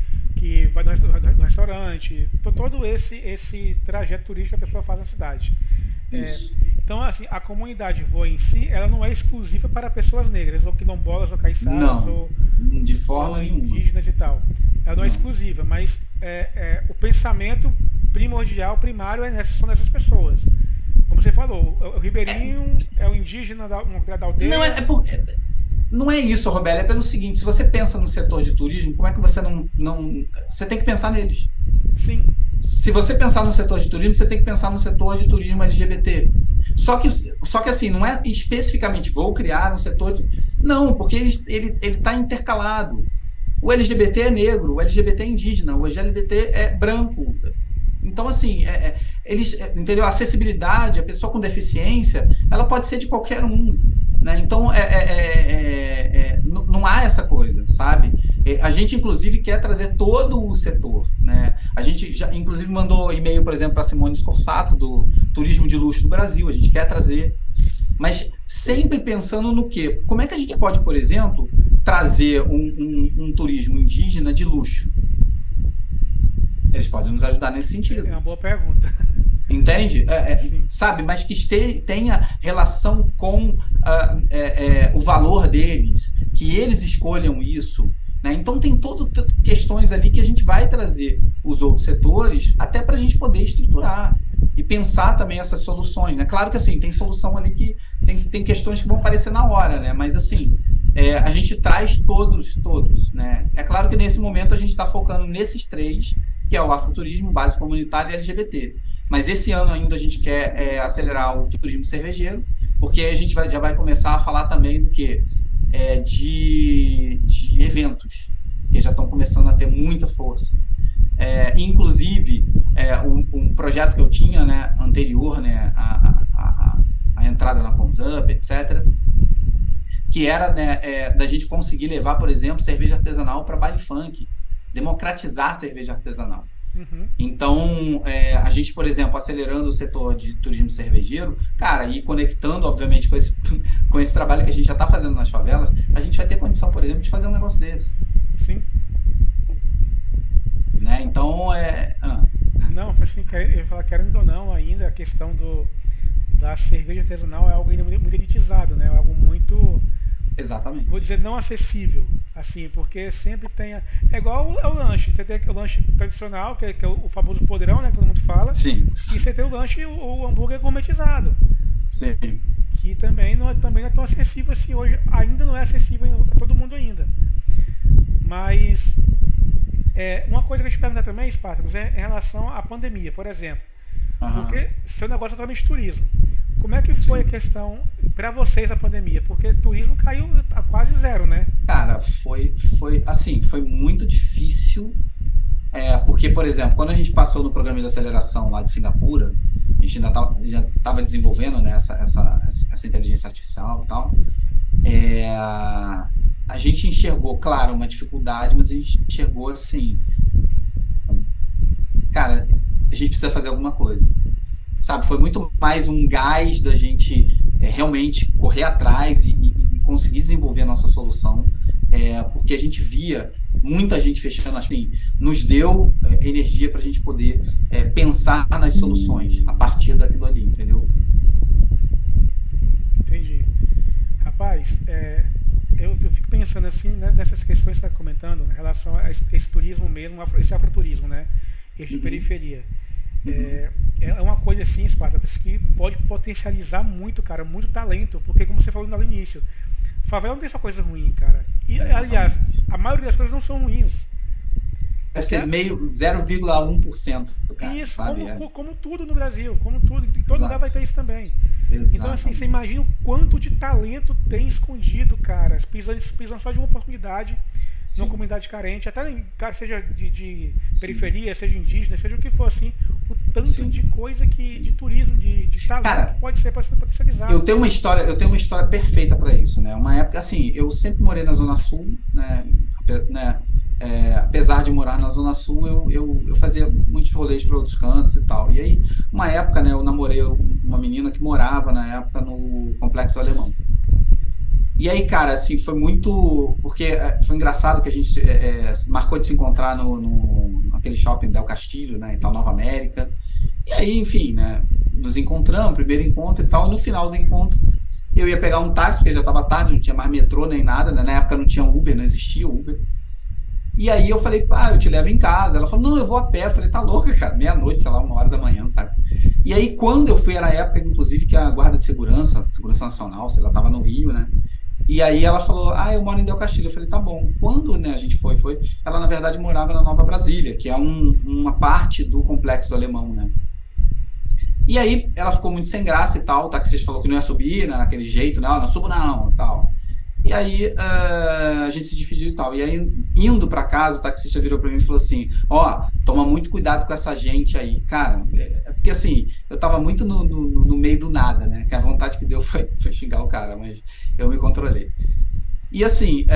vai no restaurante, todo esse trajeto turístico que a pessoa faz na cidade. Então, assim, a comunidade voa em si, ela não é exclusiva para pessoas negras, ou quilombolas, ou caiçaras, não, de forma nenhuma, indígenas e tal. Ela não é exclusiva, mas o pensamento primordial, primário, são nessas pessoas. Como você falou, o ribeirinho é o indígena da aldeia. Não é isso, Roberto. É pelo seguinte: se você pensa no setor de turismo, como é que você não você tem que pensar neles. Sim. Se você pensar no setor de turismo, você tem que pensar no setor de turismo LGBT. Só que assim, não é especificamente vou criar um setor não, porque ele está intercalado. O LGBT é negro, o LGBT é indígena, o LGBT é branco. Então, assim, entendeu? A acessibilidade, a pessoa com deficiência, ela pode ser de qualquer um. Né? Então, não há essa coisa, sabe? A gente, inclusive, quer trazer todo o setor. Né? A gente já, inclusive, mandou e-mail, por exemplo, para Simone Scorsato, do Turismo de Luxo do Brasil. A gente quer trazer, mas sempre pensando no quê? Como é que a gente pode, por exemplo, trazer um turismo indígena de luxo? Eles podem nos ajudar nesse sentido. É uma boa pergunta. Entende? Sabe, mas que tenha relação com o valor deles, que eles escolham isso. Né? Então tem todas questões ali que a gente vai trazer os outros setores até para a gente poder estruturar e pensar também essas soluções. Né? Claro que assim, tem solução ali que tem questões que vão aparecer na hora, né? Mas assim, a gente traz todos. Né? É claro que nesse momento a gente está focando nesses três, que é o afroturismo, base comunitária e LGBT. Mas esse ano ainda a gente quer acelerar o turismo cervejeiro, porque a gente já vai começar a falar também do quê? De eventos, que já estão começando a ter muita força. Inclusive, um projeto que eu tinha, né, anterior, né, a entrada na Consup, etc., que era, né, da gente conseguir levar, por exemplo, cerveja artesanal para baile funk, democratizar a cerveja artesanal. Uhum. Então, a gente, por exemplo, acelerando o setor de turismo cervejeiro, cara, e conectando, obviamente, com esse trabalho que a gente já está fazendo nas favelas, a gente vai ter condição, por exemplo, de fazer um negócio desse. Sim. Né? Então, Não, assim, eu ia falar, querendo ou não, ainda a questão da cerveja artesanal é algo ainda muito elitizado, né? É algo muito... Exatamente. Vou dizer, não acessível, assim, porque sempre tem... É igual o lanche. Você tem o lanche tradicional, que é o famoso podrão, né? Que todo mundo fala. Sim. E você tem o lanche, o hambúrguer gourmetizado. Sim. Que também não é tão acessível assim hoje. Ainda não é acessível para todo mundo ainda. Mas... uma coisa que eu te perguntar também, Spartacus, é em relação à pandemia, por exemplo. Uhum. Porque seu negócio é totalmente turismo. Como é que foi a questão para vocês a pandemia? Porque turismo caiu a quase zero, né? Cara, foi muito difícil. Porque, por exemplo, quando a gente passou no programa de aceleração lá de Singapura, a gente já estava desenvolvendo, né, essa inteligência artificial e tal. A gente enxergou, claro, uma dificuldade, mas a gente enxergou assim, cara, a gente precisa fazer alguma coisa, sabe? Foi muito mais um gás da gente realmente correr atrás e conseguir desenvolver a nossa solução, porque a gente via muita gente fechando, assim, nos deu energia para a gente poder pensar nas soluções a partir daquilo ali, entendeu? Entendi. Rapaz, eu fico pensando assim, né, nessas questões que você está comentando em relação a esse turismo mesmo, esse afroturismo, né? Esse de periferia. É uma coisa assim, Spartacus, que pode potencializar muito, cara, muito talento, porque como você falou no início, favela não tem só coisa ruim, cara. E, aliás, a maioria das coisas não são ruins. Deve ser meio 0,1%, cara. Isso, sabe? como tudo no Brasil, como tudo, em todo lugar vai ter isso também. Exatamente. Então, assim, você imagina o quanto de talento tem escondido, cara, pisando só de uma oportunidade numa comunidade carente, até seja de periferia, seja indígena, seja o que for, assim, o tanto de coisa de turismo, de talento, cara, que pode ser potencializado. Eu tenho uma história perfeita para isso, né? Uma época, assim, eu sempre morei na Zona Sul, né? Apesar de morar na Zona Sul, eu fazia muitos rolês para outros cantos e tal. E aí, uma época, né, eu namorei uma menina que morava, na época, no Complexo Alemão. E aí, cara, assim, foi muito... Porque foi engraçado que a gente marcou de se encontrar naquele shopping Del Castillo, né, em tal, Nova América. E aí, enfim, né, nos encontramos, primeiro encontro e tal, e no final do encontro eu ia pegar um táxi, porque já estava tarde, não tinha mais metrô nem nada, né? Na época não tinha Uber, não existia Uber. E aí eu falei, eu te levo em casa. Ela falou, não, eu vou a pé. Eu falei, tá louca, cara, meia-noite, sei lá, 1h da manhã, sabe? E aí quando eu fui, era a época, inclusive, que a Guarda de Segurança Nacional, sei lá, tava no Rio, né? E aí ela falou, eu moro em Del Castillo. Eu falei, tá bom. Quando, né, a gente foi, ela na verdade morava na Nova Brasília, que é uma parte do Complexo do Alemão, né? E aí ela ficou muito sem graça e tal, o taxista falou que não ia subir, né, naquele jeito, não subo não, e tal. E aí a gente se despediu e tal. E aí, indo para casa, o taxista virou para mim e falou assim, toma muito cuidado com essa gente aí. Cara, porque assim, eu tava muito no meio do nada, né? Que a vontade que deu foi xingar o cara, mas eu me controlei. E assim,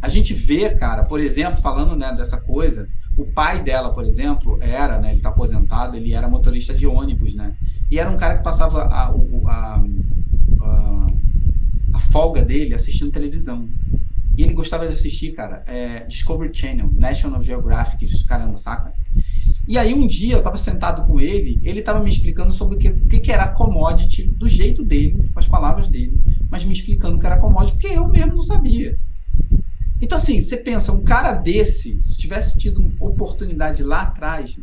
a gente vê, cara, por exemplo, falando, né, dessa coisa, o pai dela, por exemplo, né, ele tá aposentado, ele era motorista de ônibus, né? E era um cara que passava a folga dele assistindo televisão. E ele gostava de assistir, cara, Discovery Channel, National Geographic, caramba, saca? E aí um dia eu tava sentado com ele tava me explicando sobre o que era commodity, do jeito dele, com as palavras dele, mas me explicando o que era commodity, porque eu mesmo não sabia. Então assim, você pensa, um cara desse, se tivesse tido oportunidade lá atrás,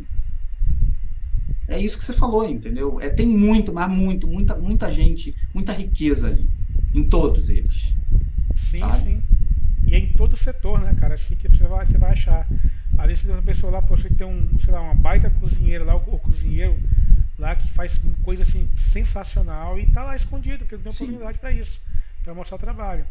é isso que você falou, entendeu? Tem muita gente, muita riqueza ali, em todos eles. Sim, sabe? Sim. E é em todo o setor, né, cara? Assim que você vai achar. Às vezes você tem uma pessoa lá, você tem uma baita cozinheira lá, ou cozinheiro lá que faz coisa assim sensacional e tá lá escondido, porque não tem oportunidade para isso, para mostrar o trabalho.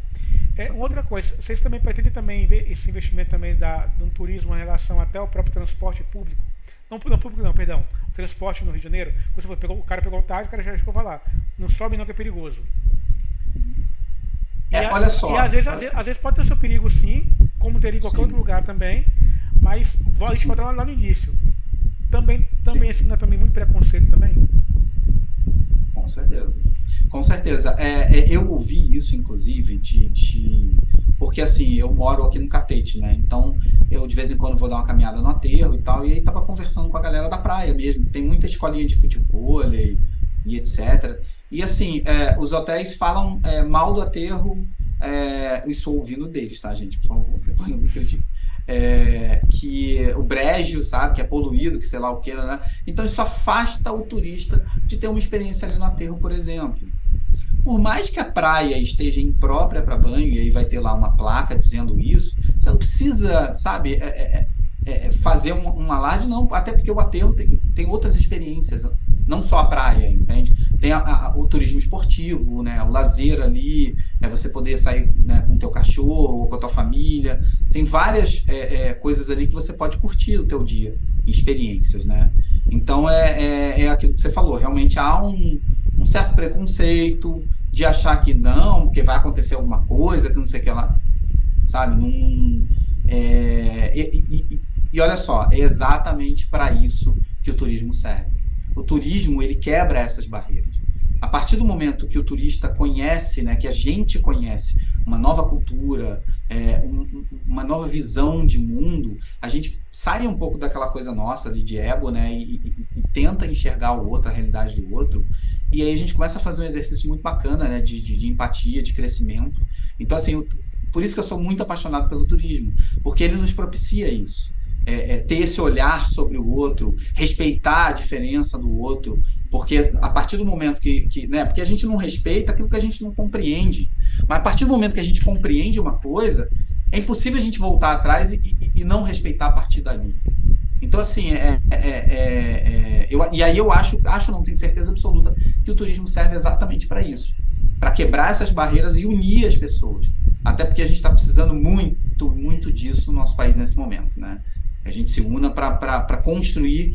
Outra coisa, vocês também pretendem também ver esse investimento também de um turismo em relação até ao próprio transporte público? Não público não, perdão. Transporte no Rio de Janeiro, quando você o cara pegou o táxi, o cara já chegou a falar, não sobe não que é perigoso. Olha só. E às vezes pode ter o seu perigo sim, como teria em qualquer outro lugar também, mas a gente volta lá no início. Também assim, não é também muito preconceito também? Com certeza. Com certeza. Eu ouvi isso, inclusive, porque assim, eu moro aqui no Catete, né? Então, eu de vez em quando vou dar uma caminhada no aterro e tal, e aí tava conversando com a galera da praia mesmo. Tem muita escolinha de futevôlei e etc. E assim, os hotéis falam mal do aterro, isso ouvindo deles, tá, gente? Por favor, depois não me critiquem. Que o brejo, sabe, que é poluído, que sei lá o que, né? Então isso afasta o turista de ter uma experiência ali no aterro, por exemplo. Por mais que a praia esteja imprópria para banho, e aí vai ter lá uma placa dizendo isso, você não precisa, sabe, fazer um alarde, não, até porque o aterro tem outras experiências, não só a praia, entende? Tem o turismo esportivo, né? O lazer ali, você poder sair, né, com o teu cachorro ou com a tua família. Tem várias coisas ali que você pode curtir o teu dia, experiências, né? Então é aquilo que você falou, realmente há um certo preconceito de achar que não, que vai acontecer alguma coisa, que não sei o que lá, sabe? E olha só, é exatamente para isso que o turismo serve. O turismo, ele quebra essas barreiras. A partir do momento que o turista conhece, né, que a gente conhece uma nova cultura, uma nova visão de mundo, a gente sai um pouco daquela coisa nossa ali de ego, né, e tenta enxergar o outro, a realidade do outro, e aí a gente começa a fazer um exercício muito bacana, né, de empatia, de crescimento. Então, assim, por isso que eu sou muito apaixonado pelo turismo, porque ele nos propicia isso. Ter esse olhar sobre o outro, respeitar a diferença do outro, porque a partir do momento né, porque a gente não respeita aquilo que a gente não compreende, mas a partir do momento que a gente compreende uma coisa, é impossível a gente voltar atrás e não respeitar a partir dali. Então, assim, e aí eu acho, não tenho certeza absoluta, que o turismo serve exatamente para isso, para quebrar essas barreiras e unir as pessoas. Até porque a gente está precisando muito, muito disso no nosso país nesse momento, né? A gente se una para construir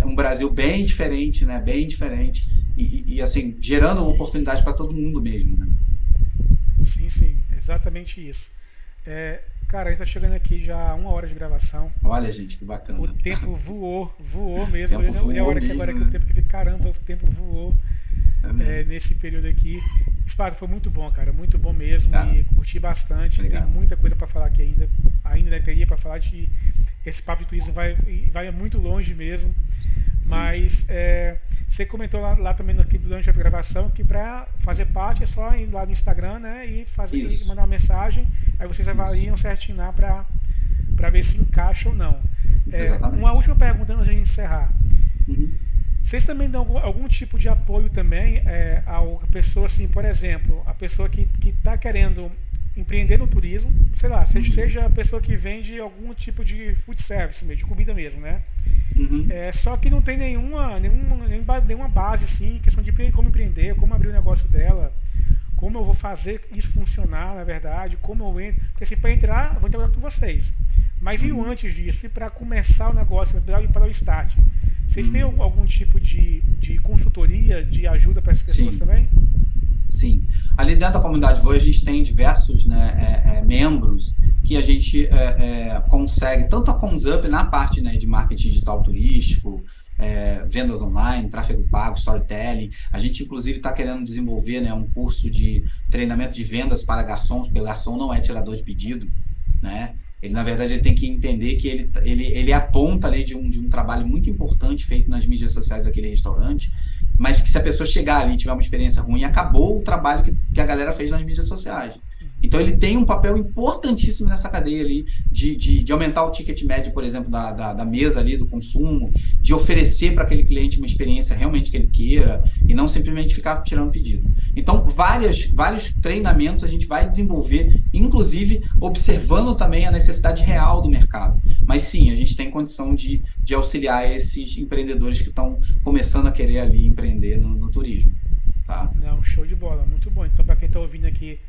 um Brasil bem diferente, né? Bem diferente e assim, gerando oportunidade para todo mundo mesmo, né? Sim, exatamente isso. Cara, a gente tá chegando aqui já a 1 hora de gravação. Olha, gente, que bacana. O tempo voou mesmo. Tempo voou e a hora que mesmo, agora né? que o tempo que caramba, o tempo voou nesse período aqui. Esparta, foi muito bom, cara, muito bom mesmo. E curti bastante. Obrigado. Tem muita coisa para falar aqui ainda né, teria para falar de esse papo de turismo vai muito longe mesmo. Sim. Mas você comentou lá também aqui durante a gravação que para fazer parte é só ir lá no Instagram, né, e mandar uma mensagem, aí vocês avaliam certinho lá para ver se encaixa ou não. Uma última pergunta antes de a gente encerrar. Vocês também dão algum tipo de apoio também a pessoa, assim, por exemplo, a pessoa que está querendo empreender no turismo, sei lá, seja a pessoa que vende algum tipo de food service, de comida mesmo, né? Só que não tem nenhuma base, assim, questão de como empreender, como abrir o negócio dela, como eu vou fazer isso funcionar, na verdade, como eu entro. Porque assim, para entrar, eu vou entrar com vocês. Mas e antes disso, e para começar o negócio, para o start? Vocês têm algum tipo de consultoria, de ajuda para essas pessoas também? Sim. Ali dentro da comunidade Voe, a gente tem diversos, né, membros que a gente consegue, tanto a ComsUp na parte, né, de marketing digital turístico, vendas online, tráfego pago, storytelling. A gente, inclusive, está querendo desenvolver, né, um curso de treinamento de vendas para garçons, porque o garçom não é tirador de pedido, né? Ele, na verdade, ele tem que entender que ele é a ponta ali de um trabalho muito importante feito nas mídias sociais daquele restaurante, mas que se a pessoa chegar ali e tiver uma experiência ruim, acabou o trabalho que a galera fez nas mídias sociais. Então, ele tem um papel importantíssimo nessa cadeia ali de aumentar o ticket médio, por exemplo, da mesa ali, do consumo, de oferecer para aquele cliente uma experiência realmente que ele queira e não simplesmente ficar tirando pedido. Então, vários treinamentos a gente vai desenvolver, inclusive observando também a necessidade real do mercado. Mas sim, a gente tem condição de auxiliar esses empreendedores que estão começando a querer ali empreender no turismo. Tá? Não, show de bola, muito bom. Então, para quem está ouvindo aqui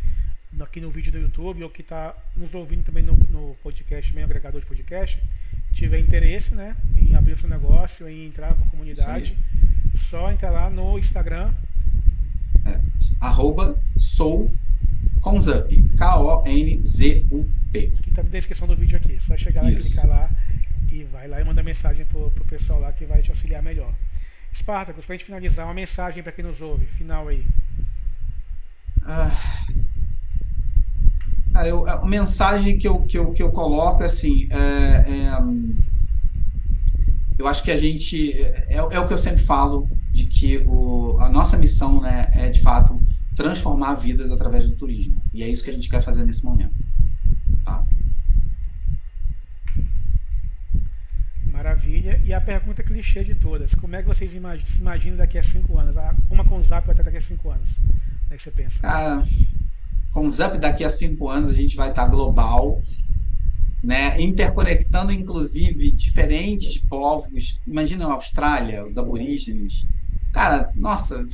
no vídeo do YouTube, ou que está nos ouvindo também no podcast, meio agregador de podcast, tiver interesse, né, em abrir o seu negócio, em entrar com a comunidade, só entrar lá no Instagram. @souconzup, KONZUP. Que está na descrição do vídeo aqui. Só chegar lá, clicar lá e vai lá e manda mensagem pro pessoal lá que vai te auxiliar melhor. Spartacus, para a gente finalizar, uma mensagem para quem nos ouve, final aí. Cara, a mensagem que eu coloco assim, eu acho que a gente, o que eu sempre falo, de que a nossa missão, né, é de fato transformar vidas através do turismo, e é isso que a gente quer fazer nesse momento. Tá? Maravilha. E a pergunta clichê de todas, como é que vocês se imaginam daqui a 5 anos? Uma ComsUp vai estar daqui a 5 anos? Como é que você pensa? ComsUp daqui a 5 anos a gente vai estar global, né, interconectando inclusive diferentes povos. Imagina a Austrália, os aborígenes. Cara, nossa,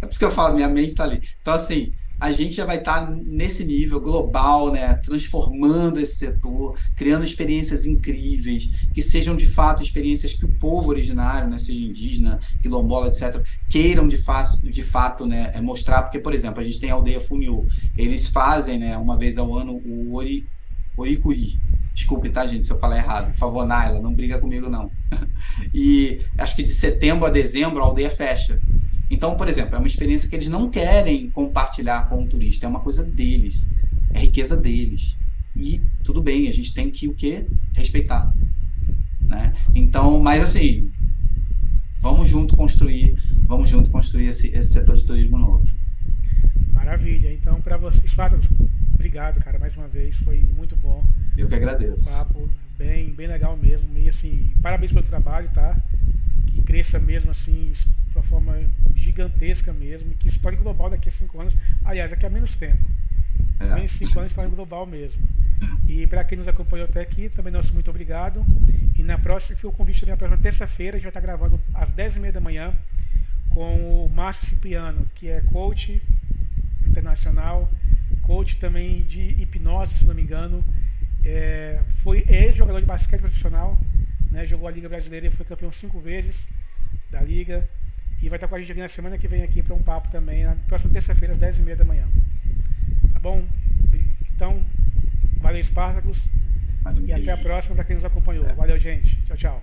é por isso que eu falo, minha mente está ali. Então, assim, a gente já vai estar nesse nível global, né, transformando esse setor, criando experiências incríveis, que sejam de fato experiências que o povo originário, né, seja indígena, quilombola, etc., queiram de fato, né, mostrar. Porque, por exemplo, a gente tem a aldeia Funiô, eles fazem, né, uma vez ao ano o Oricuri, Desculpe, tá, gente, se eu falar errado. Por favor, Naila, não briga comigo, não. E acho que de setembro a dezembro a aldeia fecha. Então, por exemplo, é uma experiência que eles não querem compartilhar com o turista, é uma coisa deles, é riqueza deles. E tudo bem, a gente tem que o quê? Respeitar, né? Então, mas assim, vamos junto construir esse setor de turismo novo. Maravilha. Então, para vocês, Fábio, obrigado, cara, mais uma vez, foi muito bom. Eu que agradeço. Papo bem legal mesmo. E assim, parabéns pelo trabalho, tá? Que cresça mesmo assim, de uma forma gigantesca mesmo, e que se torne global daqui a 5 anos. Aliás, daqui a menos tempo. Menos 5 anos se torne global mesmo. E para quem nos acompanhou até aqui, também nosso muito obrigado. E na próxima, fica o convite também, na próxima terça-feira, a gente vai estar gravando às 10h30 da manhã com o Márcio Cipriano, que é coach internacional, coach também de hipnose, se não me engano. Foi ex-jogador de basquete profissional, né? Jogou a Liga Brasileira e foi campeão 5 vezes da Liga. E vai estar com a gente aqui na semana que vem aqui para um papo também, na próxima terça-feira, às 10h30 da manhã. Tá bom? Então, valeu, Spartacus. Valeu, e até a próxima para quem nos acompanhou. Valeu, gente. Tchau, tchau.